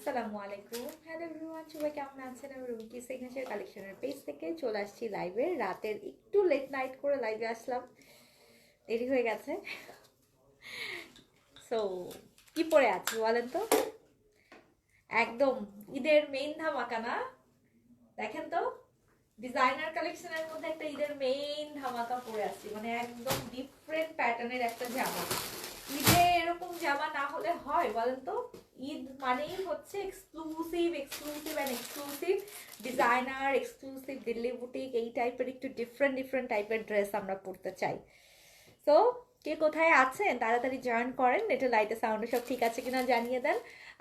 আসসালামু আলাইকুম। Hello everyone, সবাই কেমন আছেন? আমি রুমকি সিগনেচার কালেকশনের পেজ থেকে চলে আসছি লাইভে। রাতের একটু লেট নাইট করে লাইভে আসলাম, দেরি হয়ে গেছে। সো কি পরে আছি বলেন তো? একদম ঈদের মেইন ধামাকা না? দেখেন তো, ডিজাইনার কালেকশনের মধ্যে একটা ঈদের মেইন ধামাকা পরে আছি, মানে একদম ডিফারেন্ট প্যাটার্নের একটা জামা। ঈদে এরকম জামা না হলে হয় বলেন তো? ঈদ মানেই হচ্ছে exclusive exclusive and exclusive designer, exclusive Delhi boutique, এই টাইপের একটু ডিফারেন্ট ডিফারেন্ট টাইপের ড্রেস আমরা পরতে চাই। সো কে কোথায় আছেন তাড়াতাড়ি জয়েন করেন, এটা লাইটে সাউন্ডে সব ঠিক আছে কিনা জানিয়ে দেন।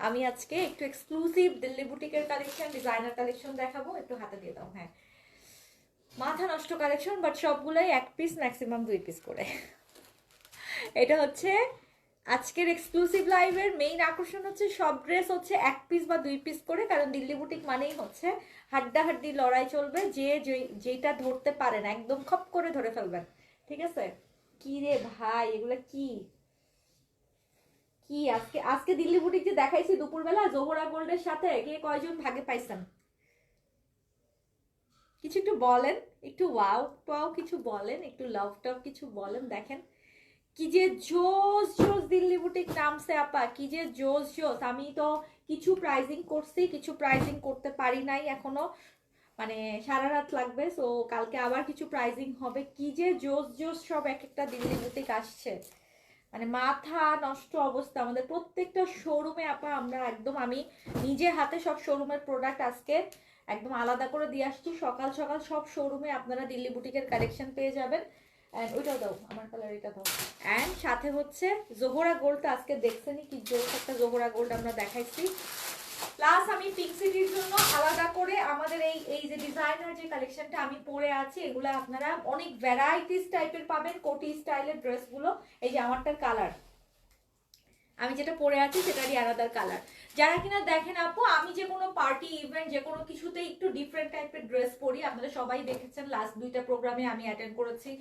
আমি আজকে একটু এক্সক্লুসিভ দিল্লি বুটিকের কালেকশন, ডিজাইনার কালেকশন দেখাবো। একটু হাতে দিয়ে দাও। হ্যাঁ, মাথা নষ্ট কালেকশন, বাট সবগুলোই এক পিস ম্যাক্সিমাম 2 পিস করে। এটা হচ্ছে আজকের এক্সক্লুসিভ লাইভের মেইন আকর্ষণ। হচ্ছে সব ড্রেস হচ্ছে 1 পিস বা 2 পিস করে, কারণ দিল্লি বুটিক মানেই হচ্ছে হাড্ডাহাড্ডি লড়াই চলবে। যেটা ধরতে পারেন একদম খপ করে ধরে ফেলবেন, ঠিক আছে? কি রে ভাই, এগুলো কি কি আজকে আজকে দিল্লি বুটিক যে দেখাইছি দুপুরবেলা জোহরা গোল্ডের সাথে, কে কয়জন ভাগে পাইছেন? কিছু একটু বলেন, একটু ওয়াও টওয়াও কিছু বলেন, একটু লাভ টাভ কিছু বলেন। দেখেন কি যে জোস জোস দিল্লি বুটিক নামছে আপা, কি যে জোস জোস। আমি তো কিছু প্রাইজিং করছি, কিছু প্রাইজিং করতে পারি নাই এখনো, মানে সারা রাত লাগবে। সো কালকে আবার কিছু প্রাইজিং হবে। কি যে জোস জোস সব এক একটা দিল্লি বুটিক আসছে, মানে মাথা নষ্ট অবস্থা। আমাদের প্রত্যেকটা শোরুমে আপা আমরা একদম, আমি নিজে হাতে সব শোরুমের প্রোডাক্ট আজকে একদম আলাদা করে দিয়ে আসছি। সকাল সকাল সব শোরুমে আপনারা দিল্লি বুটিকের কালেকশন পেয়ে যাবেন। অ্যান্ড ওইটাও দাও, আমার কালার এটা দাও। অ্যান্ড সাথে হচ্ছে জোহরা গোল্ডটা আজকে দেখছেনই কি জোর একটা জোহরা গোল্ড আমরা দেখাইছি। প্লাস আমি পিঙ্ক সিটির জন্য আলাদা করে আমাদের এই এই যে ডিজাইনার যে কালেকশনটা আমি পরে আছি, এগুলো আপনারা অনেক ভ্যারাইটিস টাইপের পাবেন, কোটি স্টাইলের ড্রেসগুলো। এই যে আমারটার কালার, আমি যেটা পরে আছি সেটারই আলাদা কালার। যারা কিনা দেখেন আপু, আমি যে কোনো পার্টি ইভেন্ট যে কোনো কিছুতে একটু ডিফারেন্ট টাইপের ড্রেস পরি। আপনারা সবাই দেখেছেন লাস্ট 2টা প্রোগ্রামে আমি অ্যাটেন্ড করেছি,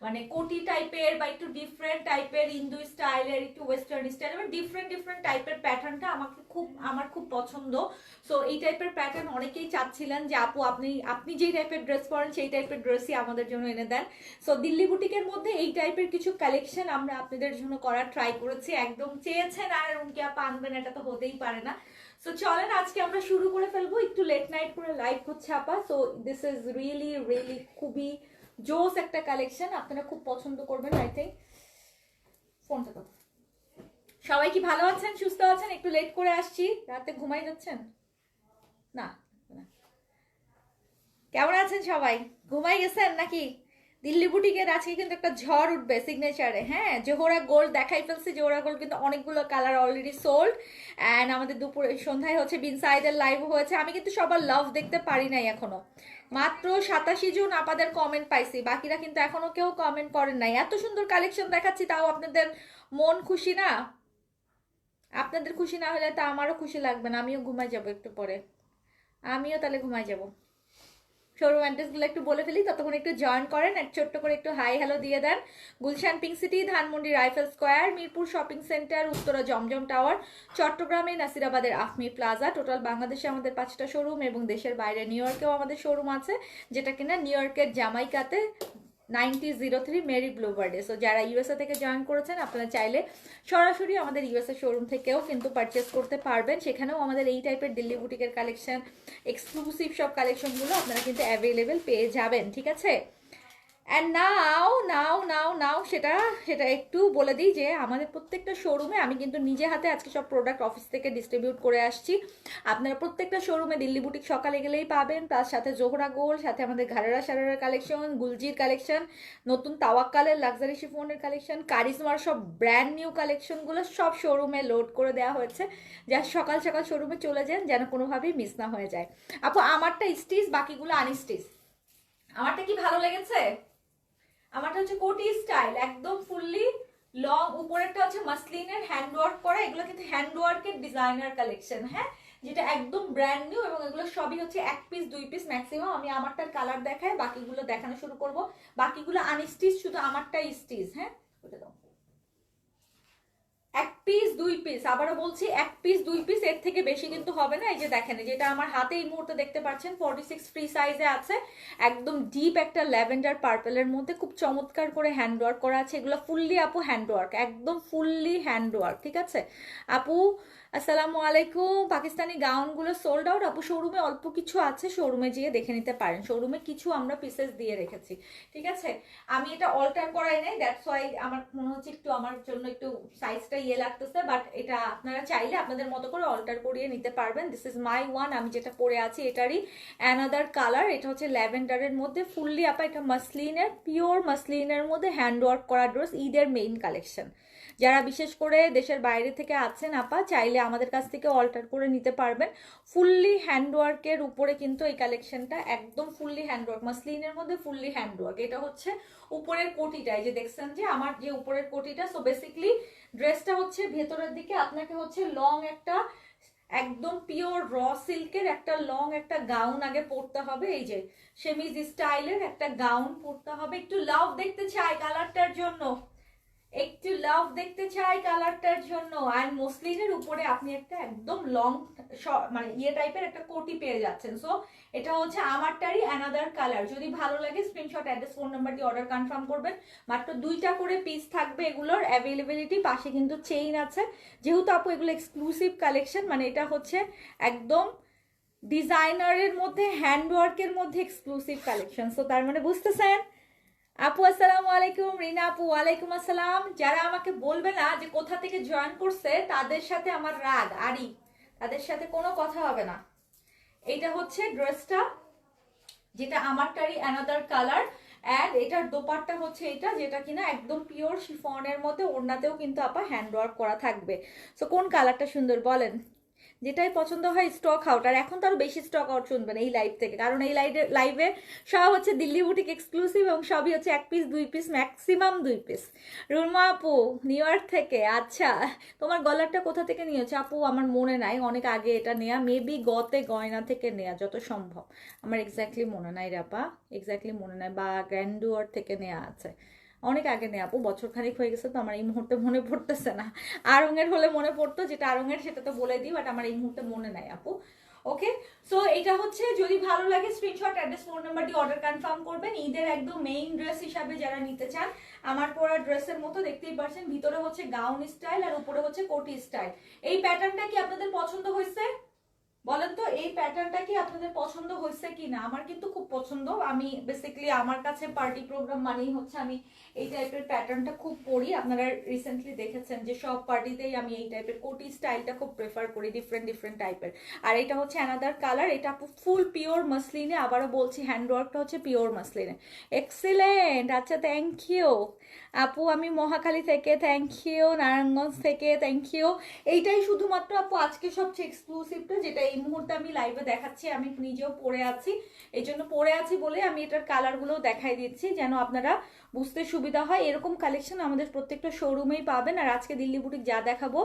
মানে কোটি টাইপের বা একটু ডিফারেন্ট টাইপের, ইন্দু স্টাইলের, একটু ওয়েস্টার্ন স্টাইলের, ডিফারেন্ট ডিফারেন্ট টাইপের প্যাটার্নটা আমার খুব পছন্দ। সো এই টাইপের প্যাটার্ন অনেকেই চাচ্ছিলেন যে আপু আপনি যেই টাইপের ড্রেস পরেন সেই টাইপের ড্রেসই আমাদের জন্য এনে দেন। সো দিল্লি বুটিকের মধ্যে এই টাইপের কিছু কালেকশন আমরা আপনাদের জন্য করার ট্রাই করেছি। একদম চেয়েছেন আর উনকে আপা আনবেন, এটা তো হতেই পারে না। সো চলেন আজকে আমরা শুরু করে ফেলবো। একটু লেট নাইট করে লাইভ হচ্ছে আপা। So this is really really খুবই জোস একটা কালেকশন, আপনারা খুব পছন্দ করবেন আই থিঙ্ক। ফোনটা তো, সবাই কি ভালো আছেন, সুস্থ আছেন? একটু লেট করে আসছি, রাতে ঘুমাই যাচ্ছেন না? কেমন আছেন সবাই? ঘুমাই গেছেন নাকি? দিল্লি বুটিকের আজকে কিন্তু একটা ঝড় উঠবে সিগনেচারে। হ্যাঁ, জোহরা গোল্ড দেখাই ফেলছি। জোহরা গোল্ড কিন্তু অনেকগুলো কালার অলরেডি সোল্ড। অ্যান্ড আমাদের দুপুরে সন্ধ্যায় হচ্ছে বিনসাইডের লাইভ হয়েছে। আমি কিন্তু সবার লাভ দেখতে পারি নাই এখনো। মাত্র 87 জন আপাদের কমেন্ট পাইছি, বাকিরা কিন্তু এখনো কেউ কমেন্ট করেন নাই। এত সুন্দর কালেকশন দেখাচ্ছি, তাও আপনাদের মন খুশি না? আপনাদের খুশি না হলে তো আমারও খুশি লাগবে না। আমিও ঘুমাই যাব একটু পরে, আমিও তাহলে ঘুমাই যাব। শোরুম অ্যাড্রেসগুলো একটু বলে ফেলি, ততক্ষণ একটু জয়েন করেন, এক ছোট্ট করে একটু হাই হ্যালো দিয়ে দেন। Gulshan Pink City, Dhanmondi Rifle Square, Mirpur Shopping Centre, Uttara Jamjam Tower, চট্টগ্রামে নাসিরাবাদের আফমি প্লাজা। টোটাল বাংলাদেশে আমাদের 5টা শোরুম এবং দেশের বাইরে নিউ ইয়র্কেও আমাদের শোরুম আছে, যেটা কিনা নিউ ইয়র্কের জামাইকাতে 9003 মেরি ব্লুবার্ডে। সো যারা ইউএসএ থেকে জয়েন করেছেন আপনারা চাইলে সরাসরি আমাদের ইউএসএ শোরুম থেকেও কিন্তু পারচেস করতে পারবেন। সেখানেও আমাদের এই টাইপের দিল্লি বুটিকের কালেকশন, এক্সক্লুসিভ সব কালেকশনগুলো আপনারা কিন্তু অ্যাভেলেবেল পেয়ে যাবেন, ঠিক আছে? অ্যান্ড নাও নাও নাও নাও সেটা সেটা একটু বলে দিই যে আমাদের প্রত্যেকটা শোরুমে আমি কিন্তু নিজে হাতে আজকে সব প্রোডাক্ট অফিস থেকে ডিস্ট্রিবিউট করে আসছি। আপনারা প্রত্যেকটা শোরুমে দিল্লি বুটিক সকালে গেলেই পাবেন। তার সাথে জোহরা গোল্ড, সাথে আমাদের ঘাড়েরা সারারা কালেকশন, গুলজির কালেকশন, নতুন তাওয়াক্কালের লাক্সারি শিফনের কালেকশন, কারিজমার সব ব্র্যান্ড নিউ কালেকশনগুলো সব শোরুমে লোড করে দেওয়া হয়েছে। যা সকাল সকাল শোরুমে চলে যান, যেন কোনোভাবেই মিস না হয়ে যায়। আপু আমারটা স্টিচ, বাকিগুলো আনস্টিচ। আমারটা কি ভালো লেগেছে? আমারটা হচ্ছে কোটি স্টাইল, একদম ফুললি লং, উপরেরটা হচ্ছে মাসলিনের হ্যান্ডওয়ার্ক করা। এগুলো কিন্তু হ্যান্ডওয়ার্কের ডিজাইনার কালেকশন, হ্যাঁ, যেটা একদম ব্র্যান্ড নিউ। এবং এগুলো সবই হচ্ছে 1 পিস 2 পিস ম্যাক্সিমাম। আমি আমারটার কালার দেখাই, বাকিগুলো দেখানো শুরু করব। বাকিগুলো আনস্টিচ, শুধু আমারটাই স্টিচ। হ্যাঁ, ওটা দাও। এক পিস দুই পিস, আবারও বলছি এক পিস দুই পিস, এর থেকে বেশি কিন্তু হবে না। এই যে দেখেন, যেটা আমার হাতে এই মুহূর্তে দেখতে পাচ্ছেন 46 ফ্রি সাইজে আছে, একদম ডিপ একটা ল্যাভেন্ডার পার্পেলের মধ্যে খুব চমৎকার করে হ্যান্ড ওয়ার্ক করা আছে। এগুলো ফুললি আপু হ্যান্ড ওয়ার্ক, একদম ফুললি হ্যান্ড ওয়ার্ক, ঠিক আছে আপু। আসসালামু আলাইকুম। পাকিস্তানি গাউনগুলো সোল্ড আউট আপু, শোরুমে অল্প কিছু আছে, শোরুমে যেয়ে দেখে নিতে পারেন, শোরুমে কিছু আমরা পিসেস দিয়ে রেখেছি, ঠিক আছে। আমি এটা অল্টার করাই নাই, দ্যাটস ওয়াই আমার মনে হচ্ছে একটু আমার জন্য একটু সাইজটা ইয়ে লাগতেছে, বাট এটা আপনারা চাইলে আপনাদের মতো করে অল্টার করিয়ে নিতে পারবেন। দিস ইজ মাই ওয়ান, আমি যেটা পরে আছি এটারই অ্যানাদার কালার, এটা হচ্ছে ল্যাভেন্ডারের মধ্যে ফুললি আপা, এটা মাসলিনের, পিওর মাসলিনের মধ্যে হ্যান্ড ওয়ার্ক করা ড্রেস, ঈদের মেইন কালেকশন। যারা বিশেষ করে দেশের বাইরে থেকে আছেন আপা, চাইলে আমাদের কাছ থেকে অল্টার করে নিতে পারবেন। ফুললি হ্যান্ডওয়ার্কের উপরে কিন্তু এই কালেকশনটা একদম ফুললি হ্যান্ডওয়ার্ক, মাসলিনের মধ্যে ফুললি হ্যান্ডওয়ার্ক। এটা হচ্ছে উপরের কোটিটা, এই যে দেখছেন যে আমার যে উপরের কোটিটা, সো বেসিকলি ড্রেসটা হচ্ছে ভেতরের দিকে আপনাকে হচ্ছে লং একটা একদম পিওর র সিল্কের একটা লং একটা গাউন আগে পরতে হবে, এই যে সেমিজ স্টাইলের একটা গাউন পরতে হবে। একটু লাভ দেখতে চাই কালারটার জন্য, একটু লাভ দেখতে চাই কালারটার জন্য। আর মসলিনের উপরে আপনি একটা একদম লং মানে ইয়ে টাইপের একটা কোটি পেয়ে যাচ্ছেন। সো এটা হচ্ছে আমারটারই অ্যানাদার কালার। যদি ভালো লাগে স্ক্রিনশট, অ্যাড্রেস, ফোন নাম্বার দিয়ে অর্ডার কনফার্ম করবেন। মাত্র 2টা করে পিস থাকবে, এগুলোর অ্যাভেলেবিলিটি, পাশে কিন্তু চেইন আছে। যেহেতু আপু এগুলো এক্সক্লুসিভ কালেকশন, মানে এটা হচ্ছে একদম ডিজাইনারের মধ্যে হ্যান্ডওয়ার্কের মধ্যে এক্সক্লুসিভ কালেকশন, সো তার মানে বুঝতেছেন। আপু আসসালামু আলাইকুম। রিনা আপু ওয়ালাইকুম আসসালাম। যারা আমাকে বলবে না যে কোথা থেকে জয়েন করছে, তাদের সাথে আমার রাগ আরি, তাদের সাথে কোনো কথা হবে না। এইটা হচ্ছে ড্রেসটা, যেটা আমারটারই অ্যানাদার কালার, অ্যান্ড এটার দোপাট্টা হচ্ছে এটা, যেটা কিনা একদম পিওর শিফনের মধ্যে, ওড়নাতেও কিন্তু আপা হ্যান্ড ওয়ার্ক করা থাকবে। সো কোন কালারটা সুন্দর বলেন, যেটাই পছন্দ হয় স্টক আউট। আর এখন তো আরো বেশি স্টক আউট শুনবেন এই লাইভ থেকে, কারণ এই লাইভে সব হচ্ছে দিল্লি বুটিক এক্সক্লুসিভ, এবং সবই হচ্ছে এক পিস দুই পিস, ম্যাক্সিমাম দুই পিস। রুলমা আপু নিউ ইয়র্ক থেকে, আচ্ছা তোমার গলারটা কোথা থেকে নিয়েছো আপু? আমার মনে নাই, অনেক আগে এটা নেয়া, মেবি গয়না থেকে নেয়া যত সম্ভব, আমার এক্স্যাক্টলি মনে নাই রাপা, এক্স্যাক্টলি মনে নাই, বা গ্র্যান্ডুয়ার থেকে নেওয়া আছে, অনেক আগে নেই আপু, বছর খানিক হয়ে গেছে, তো আমার এই মুহূর্তে মনে পড়তেছে না। আড়ঙের হলে মনে পড়তো, যেটা আড়ঙের সেটা তো বলে দিই, বাট আমার এই মুহূর্তে মনে নাই আপু। ওকে, সো এটা হচ্ছে, যদি ভালো লাগে স্ক্রিনশট, অ্যাড্রেস, ফোন নাম্বার দিয়ে অর্ডার কনফার্ম করবেন। ঈদের একদম মেইন ড্রেস হিসাবে যারা নিতে চান, আমার পরা ড্রেসের মতো দেখতেই পাচ্ছেন, ভিতরে হচ্ছে গাউন স্টাইল আর উপরে হচ্ছে কোটি স্টাইল। এই প্যাটার্নটা কি আপনাদের পছন্দ হয়েছে বলেন তো? এই প্যাটার্নটা কি আপনাদের পছন্দ হয়েছে কি না? আমার কিন্তু খুব পছন্দ। আমি বেসিক্যালি আমার কাছে পার্টি প্রোগ্রাম মানেই হচ্ছে আমি এই টাইপের প্যাটার্নটা খুব পরি। আপনারা রিসেন্টলি দেখেছেন যে সব পার্টিতেই আমি এই টাইপের কোটি স্টাইলটা খুব প্রেফার করি, ডিফারেন্ট ডিফারেন্ট টাইপের। আর এটা হচ্ছে অ্যানাদার কালার, এটা ফুল পিওর মাসলিনে, আবারও বলছি হ্যান্ডওয়ার্কটা হচ্ছে পিওর মাসলিনে। এক্সিলেন্ট, আচ্ছা থ্যাংক ইউ আপু। আমি মহাখালী থেকে, থ্যাংক ইউ। নারায়ণগঞ্জ থেকে, থ্যাংক ইউ। এইটাই শুধুমাত্র আপু আজকে সবচেয়ে এক্সক্লুসিভটা, যেটা এই মুহূর্তে আমি লাইভে দেখাচ্ছি। আমি নিজেও পরে আছি, এই জন্য পরে আছি বলে আমি এটার কালারগুলো দেখাই দিচ্ছি, যেন আপনারা বুঝতে সুবিধা হয়। এরকম কালেকশন আমাদের প্রত্যেকটা শোরুমেই পাবেন। আর আজকে দিল্লি বুটিক যা দেখাবো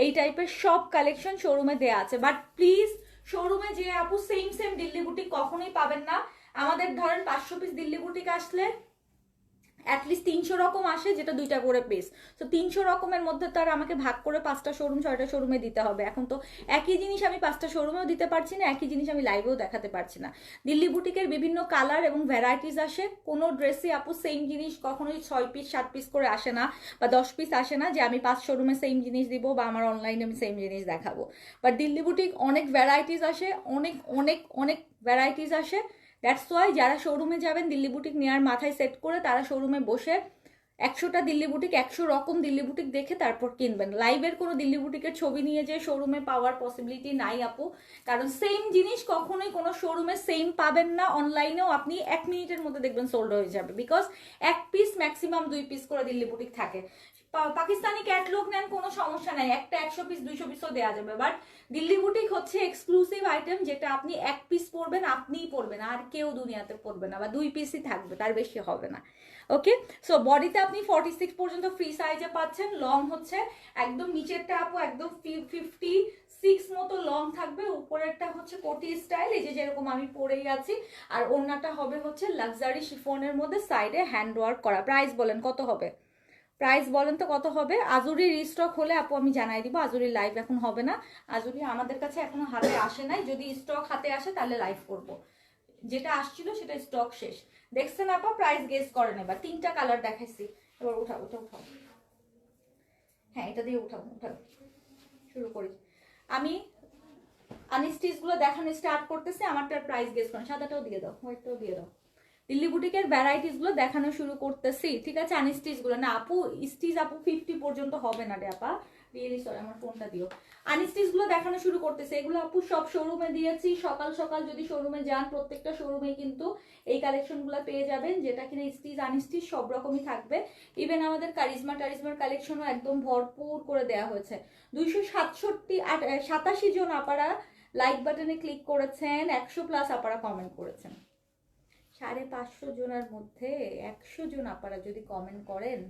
এই টাইপের সব কালেকশন শোরুমে দেয়া আছে, বাট প্লিজ শোরুমে যে আপু সেম সেম দিল্লি বুটিক কখনোই পাবেন না। আমাদের ধরেন 500 পিস দিল্লি বুটিক আসলে অ্যাটলিস্ট 300 রকম আসে, যেটা 2টা করে পিস। তো 300 রকমের মধ্যে তো আর আমাকে ভাগ করে 5টা শোরুম 6টা শোরুমে দিতে হবে। এখন তো একই জিনিস আমি 5টা শোরুমেও দিতে পারছি না, একই জিনিস আমি লাইভেও দেখাতে পারছি না। দিল্লি বুটিকের বিভিন্ন কালার এবং ভ্যারাইটিস আসে, কোনো ড্রেসই আপু সেম জিনিস কখনোই 6 পিস 7 পিস করে আসে না, বা 10 পিস আসে না যে আমি 5 শোরুমে সেম জিনিস দিব, বা আমার অনলাইনে আমি সেম জিনিস দেখাবো। বাট দিল্লি বুটিক অনেক ভ্যারাইটিস আসে, অনেক অনেক অনেক ভ্যারাইটিস আসে। দ্যাটস ওয়াই যারা শোরুমে যাবেন দিল্লি বুটিক নেওয়ার মাথায় সেট করে, তারা শোরুমে বসে 100টা দিল্লি বুটিক, 100 রকম দিল্লি বুটিক দেখে তারপর কিনবেন। লাইভের কোনো দিল্লি বুটিকের ছবি নিয়ে যে শোরুমে পাওয়ার পসিবিলিটি নাই আপু, কারণ সেম জিনিস কখনোই কোনো শোরুমে সেম পাবেন না। অনলাইনেও আপনি 1 মিনিটের মধ্যে দেখবেন সোল্ড হয়ে যাবে, বিকজ 1 পিস ম্যাক্সিমাম 2 পিস করে দিল্লি বুটিক থাকে। পাকিস্তানি ক্যাটলগ নেন কোনো সমস্যা নাই, একটা 100 পিস 200 পিসও দেওয়া যাবে, বাট দিল্লি বুটিক হচ্ছে এক্সক্লুসিভ আইটেম, যেটা আপনি 1 পিস পরবেন, আপনিই পরবেন, আর কেউ দুনিয়াতে পরবে না, বা 2 পিসই থাকবে, তার বেশি হবে না। ওকে, সো বডিতে আপনি 46 পর্যন্ত ফ্রি সাইজে পাচ্ছেন। লং হচ্ছে একদম নিচেরটা আপু একদম 56 মতো লং থাকবে, উপরেরটা হচ্ছে কোটি স্টাইল, এই যে যেরকম আমি পরেই আছি। আর ওড়নাটা হবে হচ্ছে লাক্সারি শিফনের মধ্যে, সাইডে হ্যান্ড ওয়ার্ক করা। প্রাইস বলেন কত হবে? প্রাইস বলেন তো কত হবে? আজুরির স্টক হলে আপু আমি জানাই দিব। আজুরির লাইভ এখন হবে না, আজুরি আমাদের কাছে এখনো হাতে আসে নাই। যদি স্টক হাতে আসে তাহলে লাইভ করব। যেটা আসছিল সেটা স্টক শেষ। দেখছেন আপা, প্রাইস গেস করেন। এবার 3টা কালার দেখাইছি, এবার উঠাও উঠাও উঠাও। হ্যাঁ এটা দিয়ে উঠাও উঠাও, শুরু করি। আমি আনস্টিচ গুলো দেখানো স্টার্ট করতেছি, আমারটার প্রাইস গেস করেন। সাদাটাও দিয়ে দাও, হোয়াইটটাও দিয়ে দাও। দিল্লি বুটিকের ভ্যারাইটিস গুলো দেখানো শুরু করতেছি, ঠিক আছে? আনস্টিচ গুলো না আপু, স্টিচ আপু 50 পর্যন্ত হবে না রে আপা, রিয়েলি সরি, আমার ফোনটা দিও। আনস্টিচ গুলো দেখানো শুরু করতেছে, এগুলো আপু সব শোরুমে দিয়েছি। সকাল সকাল যদি শোরুমে যান, প্রত্যেকটা শোরুমে কিন্তু এই কালেকশন গুলো পেয়ে যাবেন, যেটা কিনা স্টিচ আনস্টিচ সব রকমই থাকবে। ইভেন আমাদের টারিজমার কালেকশনও একদম ভরপুর করে দেওয়া হয়েছে। 287 জন আপারা লাইক বাটনে ক্লিক করেছেন, 100+ আপারা কমেন্ট করেছেন। 550 জনের মধ্যে 100 জন আপারা যদি কমেন্ট করেন,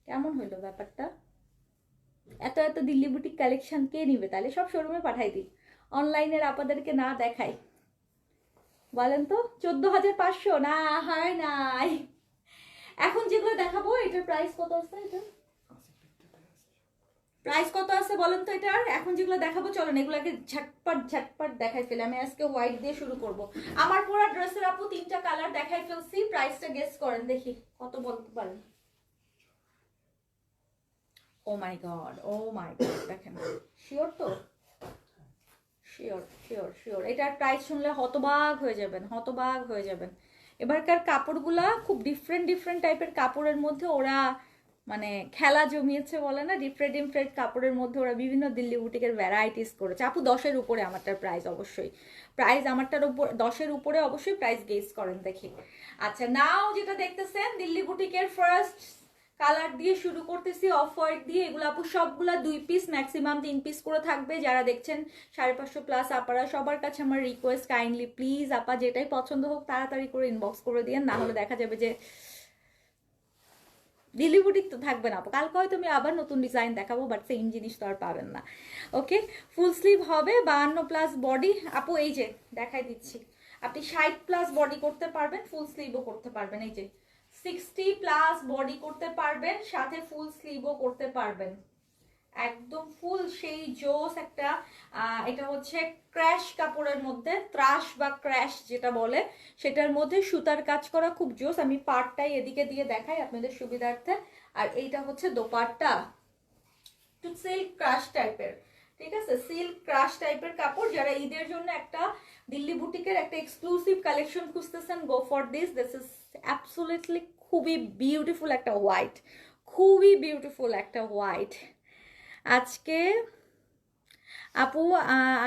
কেমন হইলো ব্যাপারটা? এত এত দিল্লি বুটিক কালেকশন কে নিবে? তাহলে সব শোরুমে পাঠাই দিই, অনলাইনের আপাদেরকে না দেখাই। বলেন তো 14,500 না হয় নাই। এখন যেগুলো দেখাবো এটার প্রাইস কত আছে? এটা প্রাইস কত আছে বলেন তো এটার? এখন যেগুলো দেখাবো চলেন এগুলোকে ঝটপট দেখাই ফেলে। আমি আজকে হোয়াইট দিয়ে শুরু করব। আমার পুরো ড্রেসের আপু 3টা কালার দেখাই ফেলছি, প্রাইসটা গেস করেন দেখি কত বলতে পারেন। ও মাই গড, ও মাই গড, দেখেন শিওর তো? Sure sure sure. এটার প্রাইস শুনলে হতবাক হয়ে যাবেন, হতবাক হয়ে যাবেন। এবারকার কাপড়গুলা খুব ডিফারেন্ট টাইপের কাপড়ের মধ্যে ওরা মানে খেলা জমিয়েছে বলে না, ডিফারেন্ট কাপড়ের মধ্যে ওরা বিভিন্ন দিল্লি বুটিকের ভ্যারাইটিস করেছে। আপু 10-এর উপরে আমারটার প্রাইস, অবশ্যই প্রাইস আমারটার উপর 10-এর উপরে অবশ্যই প্রাইস গেস করেন দেখি। আচ্ছা নাও যেটা দেখতেছেন দিল্লি বুটিকের ফার্স্ট কালার দিয়ে শুরু করতেছি, অফ হোয়াইট দিয়ে। এগুলো আপু সবগুলা 2 পিস, ম্যাক্সিমাম 3 পিস করে থাকবে। যারা দেখছেন 550+ আপারা, সবার কাছে আমার রিকোয়েস্ট, কাইন্ডলি প্লিজ আপা যেটাই পছন্দ হোক তাড়াতাড়ি করে ইনবক্স করে দিয়েন, না হলে দেখা যাবে যে দিল্লি বুটিক তো থাকবে না আপু। কালকে হয়তো আমি আবার নতুন ডিজাইন দেখাবো, বাট সেম জিনিস তো আর পাবেন না। ওকে, ফুল স্লিভ হবে, 52+ বডি। আপু এই যে দেখাই দিচ্ছি, আপনি 60+ বডি করতে পারবেন, ফুল স্লিভও করতে পারবেন। এই যে 60+ বডি করতে পারবেন, সাথে ফুল স্লিভও করতে পারবেন। একদম ফুল সেই জোস একটা। এটা হচ্ছে ক্র্যাশ কাপড়ের মধ্যে, ত্রাস বা ক্র্যাশ যেটা বলে, সেটার মধ্যে সুতার কাজ করা, খুব জোস। আমি পার্টটাই এদিকে দিয়ে দেখাই আপনাদের সুবিধার্থে। আর এইটা হচ্ছে দোপাট্টা, একটু সিল্ক ক্রাশ টাইপের, ঠিক আছে? সিল্ক ক্রাশ টাইপের কাপড়। যারা ঈদের জন্য একটা দিল্লি বুটিকের একটা এক্সক্লুসিভ কালেকশন খুঁজতেছেন, go for this. This is absolutely খুবই বিউটিফুল একটা হোয়াইট, খুবই বিউটিফুল একটা হোয়াইট। আজকে আপু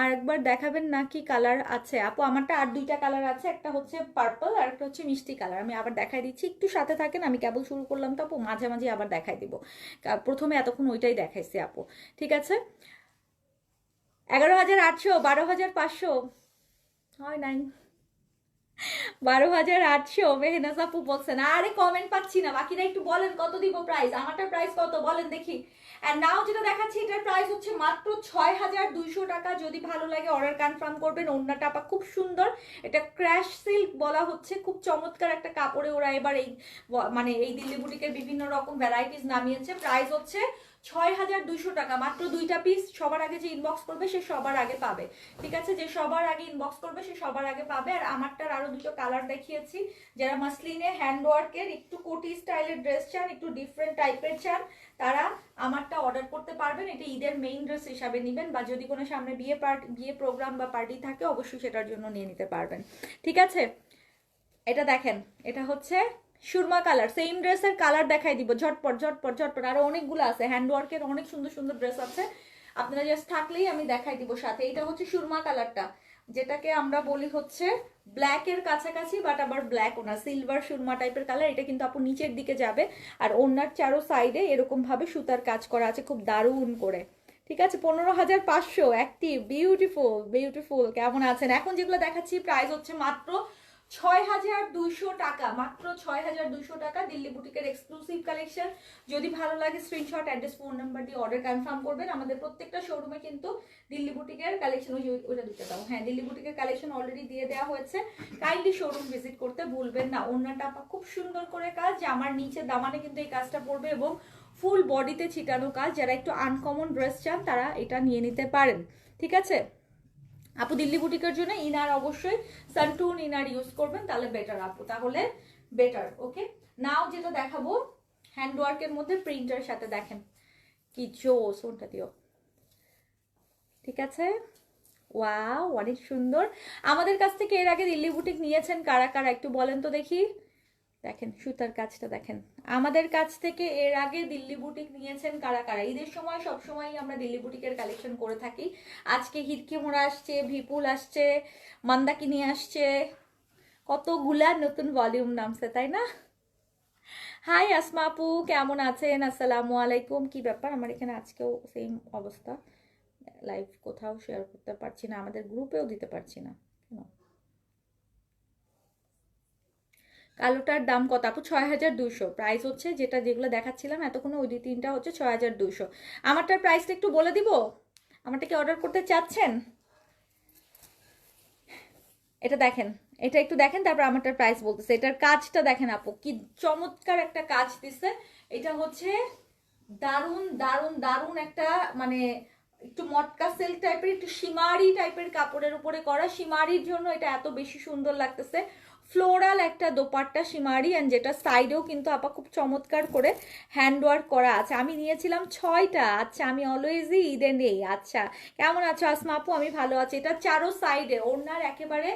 আরেকবার দেখাবেন নাকি? কালার আছে আপু আমারটা আর 2টা কালার আছে, একটা হচ্ছে পার্পল আর একটা হচ্ছে মিষ্টি কালার। আমি আবার দেখাই দিচ্ছি, একটু সাথে থাকেন, আমি কেবল শুরু করলাম তো আপু, মাঝে মাঝে আবার দেখাই দিব। প্রথমে এতক্ষণ ওইটাই দেখাইছি আপু, ঠিক আছে? 11,800, 12,500 হয় নাই, 12,800 মেহনাজ আপু বলছেন। আরে কমেন্ট পাচ্ছি না, বাকিরা একটু বলেন কত দিব প্রাইস। আমারটার প্রাইস কত বলেন দেখি। এন্ড নাও যেটা দেখাচ্ছি এটার প্রাইস হচ্ছে মাত্র 6,200 টাকা। যদি ভালো লাগে অর্ডার কনফার্ম করবেন। ওড়নাটা আপা খুব সুন্দর, এটা ক্র্যাশ সিল্ক বলা হচ্ছে, খুব চমৎকার একটা কাপড়ে ওরা এবার এই মানে এই দিল্লি বুটিকের বিভিন্ন রকম ভ্যারাইটিস নামিয়েছে। প্রাইস হচ্ছে 6,200 টাকা, মাত্র 2টা পিস। সবার আগে যে ইনবক্স করবে সে সবার আগে পাবে, ঠিক আছে? যে সবার আগে ইনবক্স করবে সে সবার আগে পাবে। আর আমারটার আরো 2টো কালার দেখিয়েছি। যারা মাসলিনে হ্যান্ডওয়ার্কের একটু কোটি স্টাইলের ড্রেস চান, একটু ডিফারেন্ট টাইপের চান, তারা আমারটা অর্ডার করতে পারবেন। এটা ঈদের মেইন ড্রেস হিসাবে নেবেন, বা যদি কোনো সামনে বিয়ে প্রোগ্রাম বা পার্টি থাকে অবশ্যই সেটার জন্য নিয়ে নিতে পারবেন, ঠিক আছে? এটা দেখেন, এটা হচ্ছে সুরমা কালার। সেম ড্রেসের কালার দেখাই দিব ঝটপট। আরো অনেকগুলো আছে, হ্যান্ডওয়ার্কের অনেক সুন্দর সুন্দর ড্রেস আছে, আপনারা জাস্ট থাকলেই আমি দেখাই দিব সাথে। এটা হচ্ছে সুরমা কালারটা, যেটাকে আমরা বলি হচ্ছে ব্ল্যাকের কাছাকাছি, বাট আবার ব্ল্যাকও না, সিলভার সুরমা টাইপের কালার। এটা কিন্তু আপু নিচের দিকে যাবে, আর ওনার চারো সাইডে এরকম ভাবে সুতার কাজ করা আছে, খুব দারুণ করে, ঠিক আছে? 15,500 অ্যাক্টিভ, বিউটিফুল। কেমন আছেন? এখন যেগুলো দেখাচ্ছি প্রাইস হচ্ছে মাত্র ৬,২০০ টাকা, মাত্র ৬,২০০ টাকা দিল্লি বুটিকের এক্সক্লুসিভ কালেকশন। যদি ভালো লাগে স্ক্রিনশট, অ্যাড্রেস, ফোন নাম্বার দিয়ে অর্ডার কনফার্ম করবেন। আমাদের প্রত্যেকটা শোরুমে কিন্তু দিল্লি বুটিকের কালেকশন, ওইটা দিতে দাও, হ্যাঁ দিল্লি বুটিকের কালেকশন অলরেডি দিয়ে দেওয়া হয়েছে। কাইন্ডলি শোরুম ভিজিট করতে ভুলবেন না। ওড়নাটা খুব সুন্দর করে কাজ, যে আমার নিচে দামানে কিন্তু এই কাজটা পড়বে এবং ফুল বডিতে ছিটানো কাজ। যারা একটু আনকমন ড্রেস চান তারা এটা নিয়ে নিতে পারেন, ঠিক আছে। আপু দিল্লি বুটিকের জন্য ইনার অবশ্যই সানটুন ইনার ইউজ করবেন, তাহলে বেটার আপু, তাহলে বেটার। ওকে, নাও যেটা দেখাবো হ্যান্ডওয়ার্কের মধ্যে প্রিন্টার সাথে, দেখেন কি জোস, ওটা দিও, ঠিক আছে। ওয়াও, অনেক সুন্দর। আমাদের কাছ থেকে এর আগে দিল্লি বুটিক নিয়েছেন কারা কারা একটু বলেন তো দেখি। দেখেন সুতার কাজটা দেখেন, আমাদের কাছ থেকে এর আগে দিল্লি বুটিক নিয়েছেন কারা কারা। ঈদের সময় সবসময় আমরা দিল্লি বুটিকের কালেকশন করে থাকি। আজকে হিরকি মোড়া আসছে, ভিপুল আসছে, মান্দাকিনি আসছে, কতগুলা নতুন ভলিউম নামছে, তাই না। হাই আসমা আপু, কেমন আছেন? আসসালামু আলাইকুম। কি ব্যাপার, আমার এখানে আজকেও সেম অবস্থা, লাইভ কোথাও শেয়ার করতে পারছি না, আমাদের গ্রুপেও দিতে পারছি না কেন। কালোটার দাম কত আপু? ৬,২০০ প্রাইস হচ্ছে, যেটা যেগুলো দেখাচ্ছিলাম এতক্ষণ ওই 2-3টা হচ্ছে ৬,২০০। আমারটার প্রাইসটা একটু বলে দিব, আমারটা কি অর্ডার করতে চাচ্ছেন? এটা দেখেন, এটা একটু দেখেন, তারপর আমারটার প্রাইস বলতেছে। এটার কাজটা দেখেন আপু, কি চমৎকার একটা কাজ দিছে। এটা হচ্ছে দারুণ দারুণ দারুণ একটা, মানে একটু মটকা সিল্ক টাইপের, একটু শিমারি টাইপের কাপড়ের উপরে করা। শিমারির জন্য এটা এত বেশি সুন্দর লাগতেছে। ফ্লোরাল একটা দোপাট্টা শিমারি, অ্যান্ড যেটা সাইডেও কিন্তু আপা খুব চমৎকার করে হ্যান্ডওয়ার্ক করা আছে। আমি নিয়েছিলাম 6টা। আচ্ছা, আমি অলওয়েজই ঈদে নেই। আচ্ছা, কেমন আছো আসমা আপু? আমি ভালো আছি। এটা চারো সাইডে, ওড়নার একেবারে